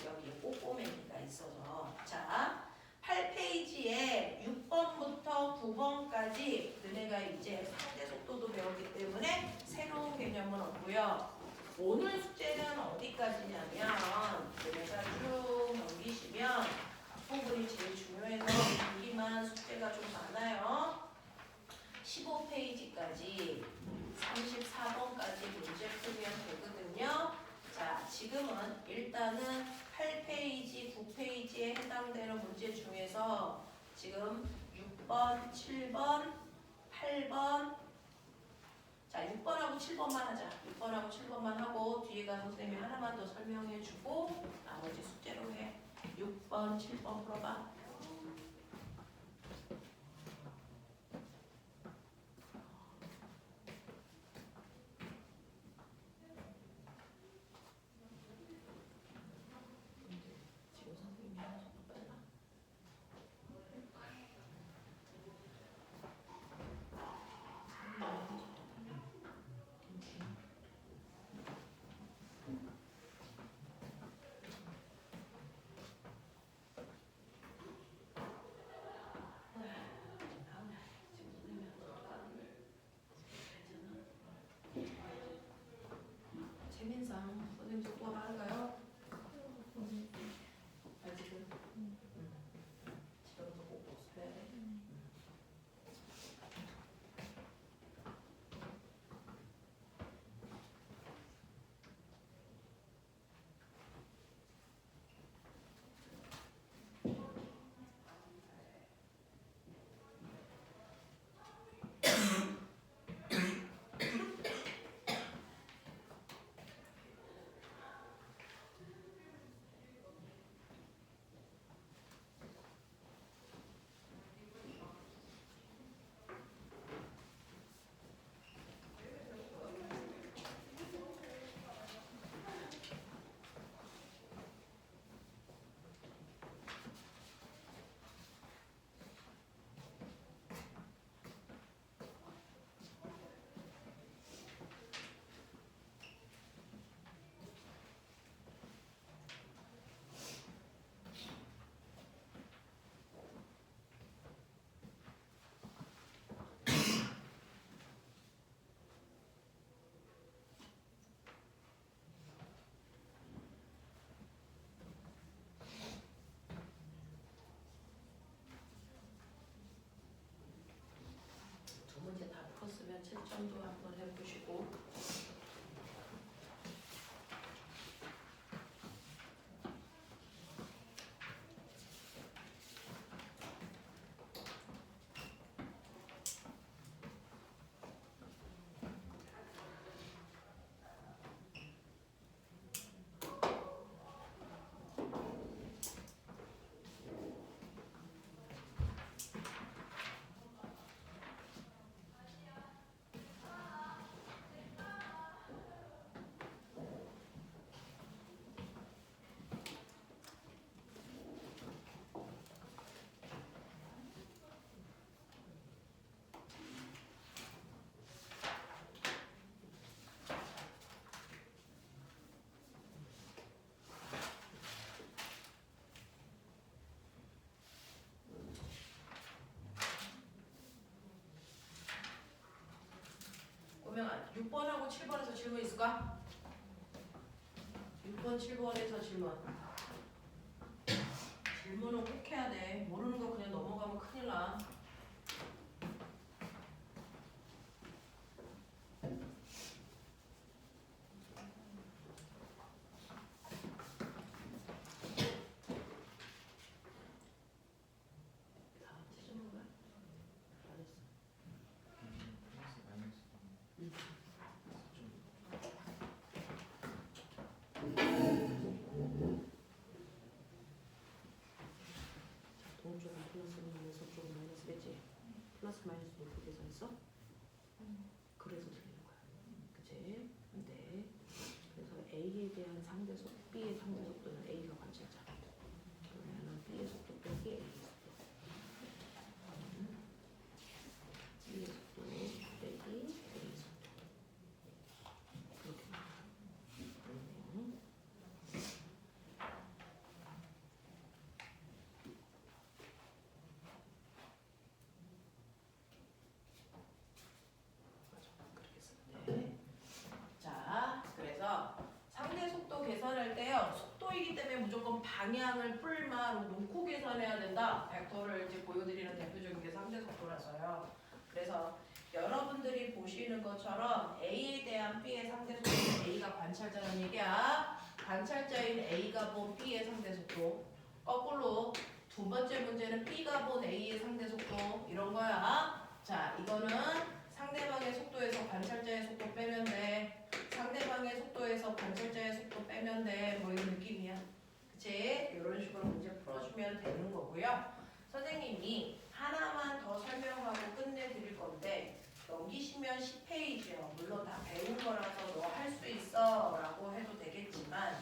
여기 꼬꼬매기가 있어서 자 8페이지에 6번부터 9번까지 너네가 이제 상대 속도도 배웠기 때문에 새로운 개념은 없고요. 오늘 숙제는 어디까지냐면 너네가 쭉 넘기시면 앞부분이 제일 중요해서 여기만 숙제가 좀 많아요. 15페이지까지 34번까지 문제 풀면 되거든요. 자, 지금은 일단은 8페이지, 9페이지에 해당되는 문제 중에서 지금 6번, 7번, 8번 자, 6번하고 7번만 하자. 6번하고 7번만 하고 뒤에 가서 선생님이 하나만 더 설명해주고 나머지 숙제로 해. 6번, 7번 풀어봐. 지금 선생님이 하나 속도 빨라. 채점도 한번 해보시고. 그러면 6번하고 7번에서 질문 있을까? 6번, 7번에서 질문. 질문은 꼭 해야 돼. 모르는 거 그냥 넘어가면 큰일 나. 다 채점한 거야? 안 했어. 플러스 마이너스 응. 동 쪽은 플러스 마이너스, 쪽은 마이너스겠지? 플러스 마이너스 놓고 계산했어? 그래서 틀리는 거야. 그치? 근데 그래서 A에 대한 상대 속도, B의 상대 속도는 A가 관찰자. 그러면은 B의 속도 빼기 A의 속도. B의 속도 빼기 A의 속도. 그렇게 나와요. 맞아. 그렇게 쓰면 돼. 자, 그래서 상대 속도 계산할 때요. 속도이기 때문에 무조건 방향을 풀만 놓고 계산해야 된다. 벡터를 이제 보여드리는 대표적인 게 상대 속도라서요. 그래서 여러분들이 보시는 것처럼 A에 대한 B의 상대 속도는 A가 관찰자라는 얘기야. 관찰자인 A가 본 B의 상대 속도. 거꾸로 두 번째 문제는 B가 본 A의 상대 속도. 이런 거야. 자, 이거는 상대방의 속도에서 관찰자의 속도 빼면 돼. 상대방의 속도에서 관찰자의 속도 빼면 돼. 뭐 이런 느낌이야. 그치? 이런 식으로 문제 풀어주면 되는 거고요. 선생님이 하나만 더 설명하고 끝내드릴 건데 넘기시면 10페이지요. 물론 다 배운 거라서 너 할 수 있어 라고 해도 되겠지만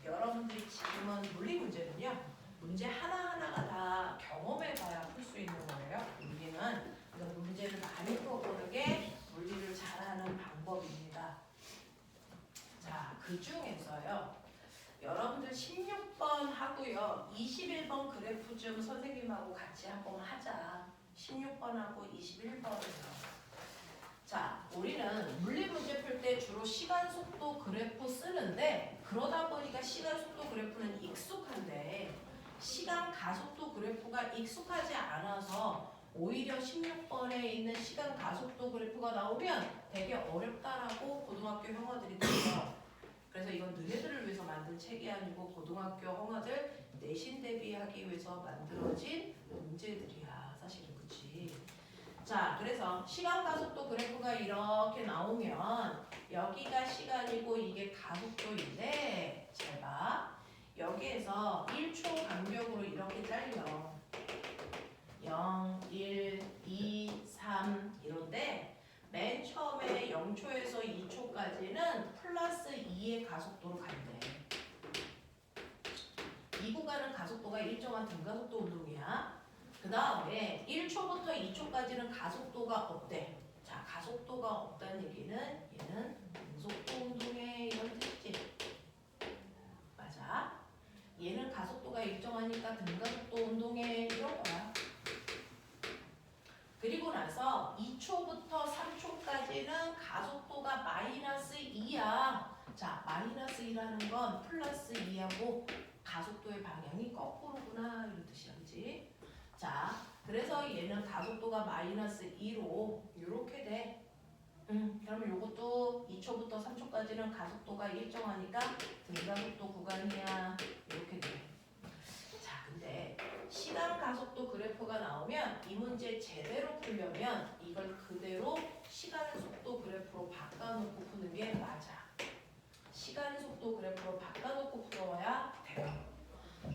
여러분들이 지금은 물리 문제는요. 문제 하나하나가 다 경험해봐야 풀 수 있는 거예요. 물리는. 그래서 문제를 많이 풀어보는 게 물리를 잘하는 방법입니다. 자, 그 중에서요. 여러분들 16번 하고요. 21번 그래프 좀 선생님하고 같이 한번 하자. 16번하고 21번이요. 자, 우리는 물리 문제 풀 때 주로 시간 속도 그래프 쓰는데 그러다 보니까 시간 속도 그래프는 익숙한데 시간 가속도 그래프가 익숙하지 않아서 오히려 16번에 있는 시간 가속도 그래프가 나오면 되게 어렵다라고 고등학교 형아들이 들어요. 그래서 이건 너희들을 위해서 만든 책이 아니고 고등학교 형아들 내신 대비하기 위해서 만들어진 문제들이야. 사실은 그치? 자, 그래서 시간 가속도 그래프가 이렇게 나오면 여기가 시간이고 이게 가속도인데 잘 봐. 여기에서 1초 간격으로 이렇게 잘려. 0, 1, 2, 3 이런데 맨 처음에 0초에서 2초까지는 플러스 2의 가속도로 간대. 이 구간은 가속도가 일정한 등가속도 운동이야. 그 다음에 1초부터 2초까지는 가속도가 없대. 자, 가속도가 없다는 얘기는 얘는 등속도 운동의 이런 뜻이지. 맞아. 얘는 가속도가 일정하니까 등가속도 운동의 이런 거야. 그리고 나서 2초부터 3초까지는 가속도가 마이너스 2야. 자, 마이너스 2라는 건 플러스 2하고 가속도의 방향이 거꾸로구나 이런 뜻이야. 그치? 자, 그래서 얘는 가속도가 마이너스 2로 이렇게 돼. 그러면 요것도 2초부터 3초까지는 가속도가 일정하니까 등가속도 구간이야. 이렇게 돼. 자, 근데 시간 가속도 그래프가 나오면 이 문제 제대로 풀려면 이걸 그대로 시간 속도 그래프로 바꿔놓고 푸는 게 맞아. 시간 속도 그래프로 바꿔놓고 풀어야 돼요.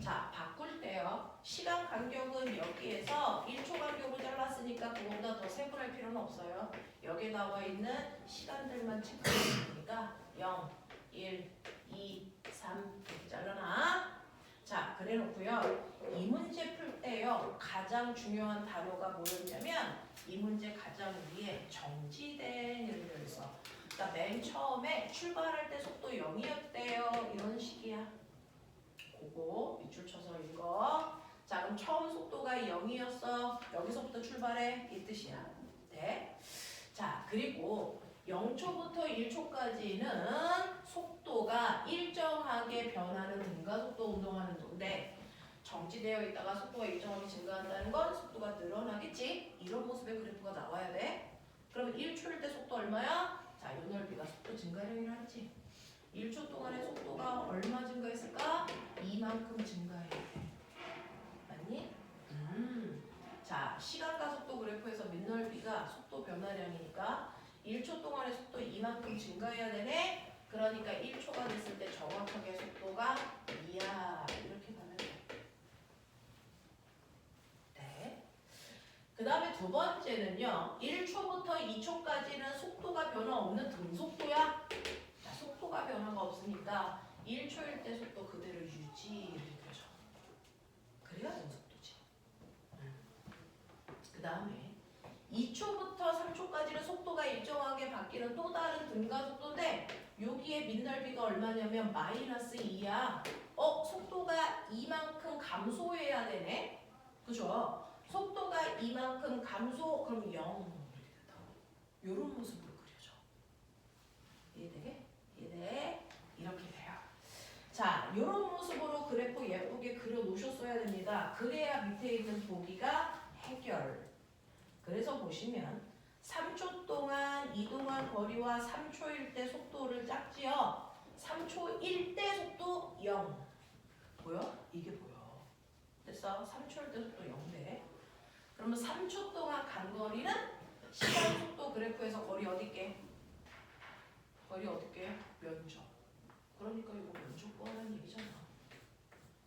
자, 바꿀 때요. 시간 간격은 여기에서 1초 간격을 잘랐으니까 그거보다 더 세분할 필요는 없어요. 여기에 나와 있는 시간들만 체크하면 되니까 0, 1, 2, 3 이렇게 잘라놔. 자, 그래 놓고요. 이 문제 풀 때요. 가장 중요한 단어가 뭐였냐면 이 문제 가장 위에 정지된 이런 있어. 그러니까 맨 처음에 출발할 때 속도 0이었대요. 이런 식이야. 그거 밑줄 쳐서 읽어. 자, 그럼 처음 속도가 0이었어. 여기서부터 출발해. 이 뜻이야. 네. 자, 그리고 0초부터 1초까지는 속도가 일정하게 변하는 등가속도 운동하는 건데 정지되어 있다가 속도가 일정하게 증가한다는 건 속도가 늘어나겠지? 이런 모습의 그래프가 나와야 돼. 그러면 1초일 때 속도 얼마야? 자, 요 넓이가 속도 증가량이라 했지. 1초 동안의 속도가 얼마 증가했을까? 이만큼 증가해야 돼. 맞니? 자, 시간 가속도 그래프에서 밑넓이가 속도 변화량이니까 1초 동안의 속도 이만큼 증가해야 되네. 그러니까 1초가 됐을 때 정확하게 속도가 2야. 이렇게 가면 돼. 네. 그 다음에 두 번째는요. 1초부터 2초까지는 속도가 변화 없는 등속도야. 자, 속도가 변화가 없으니까 1초일 때 속도 그대로 유지 이렇게 되죠. 그래야 등속도지. 그 다음에 2초부터 3초까지는 속도가 일정하게 바뀌는 또 다른 등가속도인데 여기에 밑넓이가 얼마냐면 -2야. 속도가 이만큼 감소해야 되네. 그죠? 속도가 이만큼 감소 그럼 0 이렇게 된다. 요런 모습으로 그려져. 이해되게? 이해돼? 이렇게 돼요. 자, 요런 모습으로 그래프 예쁘게 그려 놓으셨어야 됩니다. 그래야 밑에 있는 보기가 해결. 그래서 보시면 3초 동안 이동한 거리와 3초일 때 속도를 짝지어. 3초일 때 속도 0. 보여? 이게 보여. 됐어? 3초일 때 속도 0돼. 그러면 3초 동안 간 거리는 시간 속도 그래프에서 거리 어딨게? 거리 어딨게? 면적. 그러니까 이거 면적 구하는 얘기잖아.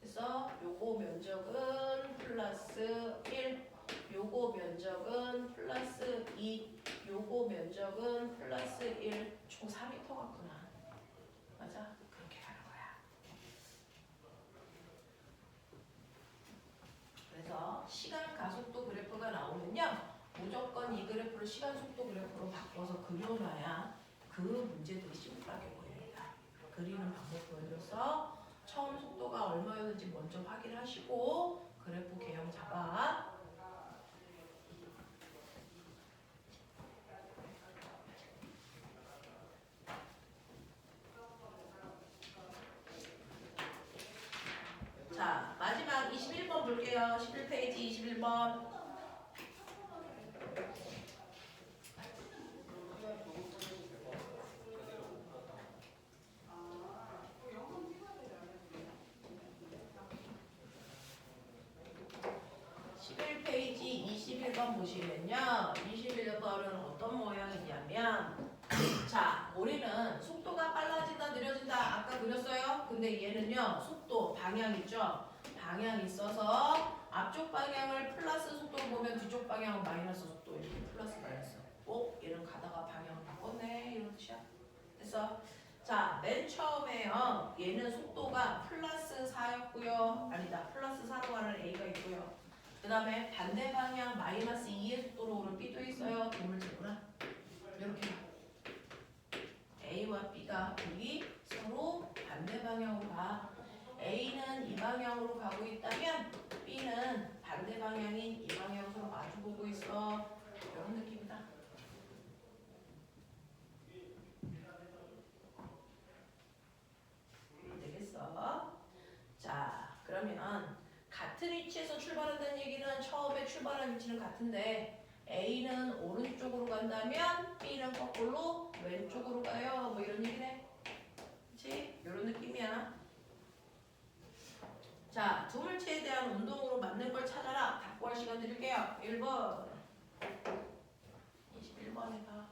그래서 요거 면적은 플러스 1, 요거 면적은 플러스 2, 요거 면적은 플러스 1, 총 4m 같구나. 맞아? 그렇게 가는 거야. 그래서 시간 가속도 그래프가 나오면요. 무조건 이 그래프를 시간 속도 그래프로 바꿔서 그려놔야 그 문제들이 심플하게 보입니다. 그리는 방법 보여줘서 처음 속도가 얼마였는지 먼저 확인하시고 그래프 개형 잡아. 자, 마지막 21번 볼게요. 11페이지 21번. 페이지 21번 보시면요. 21번은 어떤 모양이냐면 자, 우리는 속도가 빨라진다 느려진다 아까 그렸어요. 근데 얘는요. 속도 방향 있죠. 방향이 있어서 앞쪽 방향을 플러스 속도로 보면 뒤쪽 방향은 마이너스 속도 이렇게 플러스 마이너스. 얘는 가다가 방향을 바꿨네 이런 뜻이야. 됐어? 자, 맨 처음에요. 얘는 속도가 플러스 4였고요. 아니다. 플러스 4로 가는 A가 있고요. 그 다음에 반대 방향 마이너스 2의 속도로 오는 B도 있어요. 도물체구나. 이렇게 A와 B가 우리 서로 반대 방향으로 가. A는 이 방향으로 가고 있다면 B는 반대 방향인 이 방향으로 서로 마주보고 있어. 이런 느낌이다. 되겠어? 자, 그러면 같은 위치에서 출발한다는 얘기는 처음에 출발한 위치는 같은데 A는 오른쪽으로 간다면 B는 거꾸로 왼쪽으로 가요. 뭐 이런 얘기네. 그치? 이런 느낌이야. 자, 두 물체에 대한 운동으로 맞는 걸 찾아라. 답고 할 시간 드릴게요. 1번. 21번에 봐.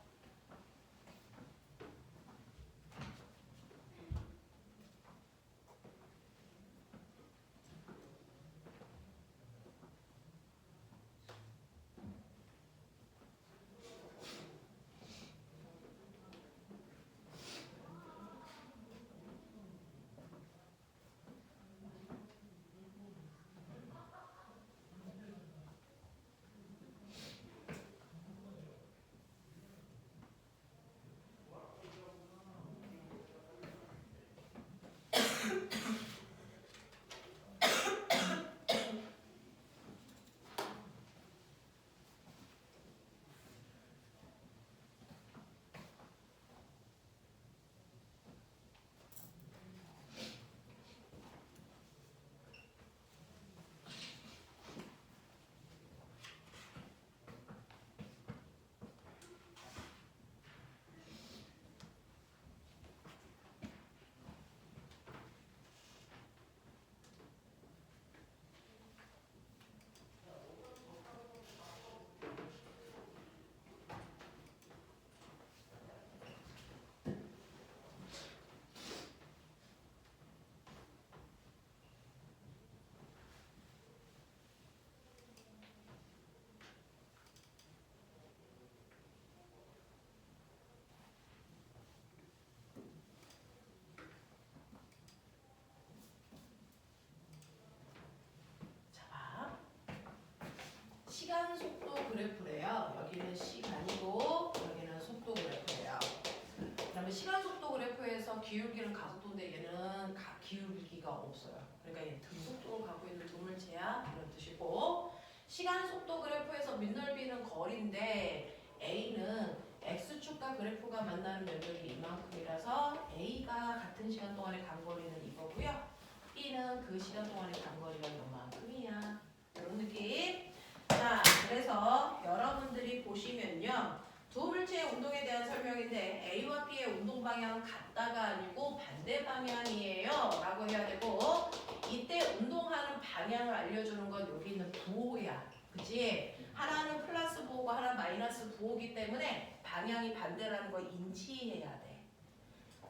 시간 속도 그래프래요. 여기는 시간이고 여기는 속도 그래프래요. 그다음에 시간 속도 그래프에서 기울기는 가속도인데 얘는 기울기가 없어요. 그러니까 얘 등속도를 갖고 있는 두 물체야 이런 뜻이고, 시간 속도 그래프에서 밑넓이는 거리인데 A는 X축과 그래프가 만나는 면적이 이만큼이라서 A가 같은 시간 동안에 간 거리는 이거고요. B는 그 시간 동안에 간 거리가 이만큼이야. 이런 느낌. 자, 그래서 여러분들이 보시면요. 두 물체의 운동에 대한 설명인데 A와 B의 운동 방향은 같다가 아니고 반대 방향이에요 라고 해야 되고, 이때 운동하는 방향을 알려주는 건 여기 있는 부호야. 그치? 하나는 플러스 부호고 하나는 마이너스 부호기 때문에 방향이 반대라는 거 인지해야 돼.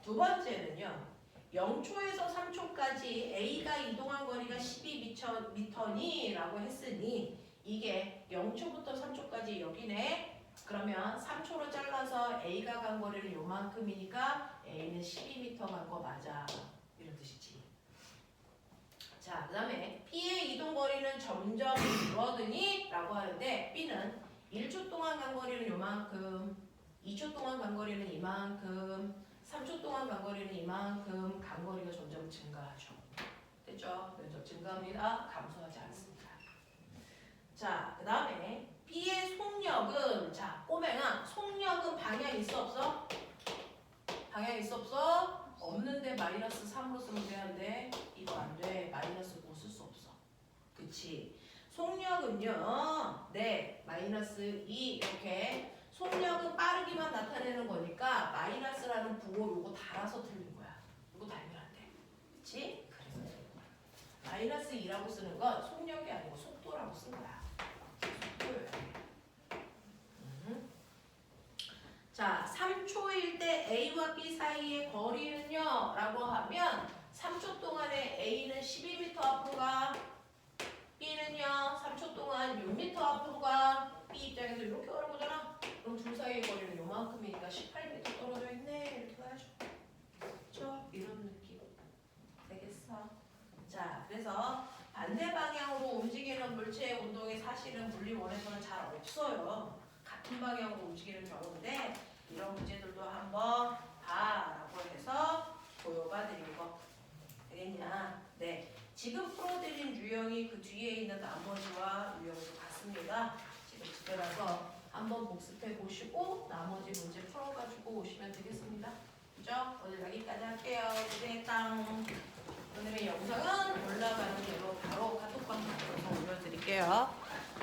두 번째는요. 0초에서 3초까지 A가 이동한 거리가 12m 라고 했으니 이게 0초부터 3초까지 여기네. 그러면 3초로 잘라서 A가 간 거리는 요만큼이니까 A는 12m 간 거 맞아. 이런 뜻이지. 자, 그 다음에 B의 이동 거리는 점점 줄어드니 라고 하는데 B는 1초 동안 간 거리는 요만큼, 2초 동안 간 거리는 이만큼, 3초 동안 간 거리는 이만큼, 간 거리가 점점 증가하죠. 됐죠? 면적 증가합니다. 감소하지 않습니다. 자, 그 다음에 B의 속력은, 자, 꼬맹아, 속력은 방향 있어 없어? 방향 있어 없어? 없는데 마이너스 3으로 쓰면 돼야돼. 이거 안 돼. 마이너스 5 쓸 수 없어. 그치? 속력은요, 네, 마이너스 2 이렇게. 속력은 빠르기만 나타내는 거니까 마이너스라는 부호 요거 달아서 틀린 거야. 요거 달면 안 돼. 그치? 그래서 틀린 거야. 마이너스 2라고 쓰는 건 속력이 아니고 속도라고 쓴 거야. 자, 3초일 때 A와 B 사이의 거리는요 라고 하면 3초 동안에 A는 12m 앞으로 가, B는요 3초 동안 6m 앞으로 가. B 입장에서 이렇게 가는 거잖아. 그럼 둘 사이의 거리는 요만큼이니까 18m 떨어져 있네 이렇게 가야죠. 그렇죠? 이런 느낌 되겠어? 자, 그래서 반대 방향으로 움직이는 물체의 운동이 사실은 물리원에서는 잘 없어요. 같은 방향으로 움직이는 경우인데 이런 문제들도 한번 봐라고 해서 보여봐 드린 거 되겠냐? 네, 지금 풀어드린 유형이 그 뒤에 있는 나머지와 유형도 같습니다. 지금 집에 가서 한번 복습해 보시고 나머지 문제 풀어가지고 오시면 되겠습니다. 그죠? 오늘 여기까지 할게요. 고생했다. 오늘의 영상은 올라가는 대로 바로 카톡방 만들어서 올려드릴게요.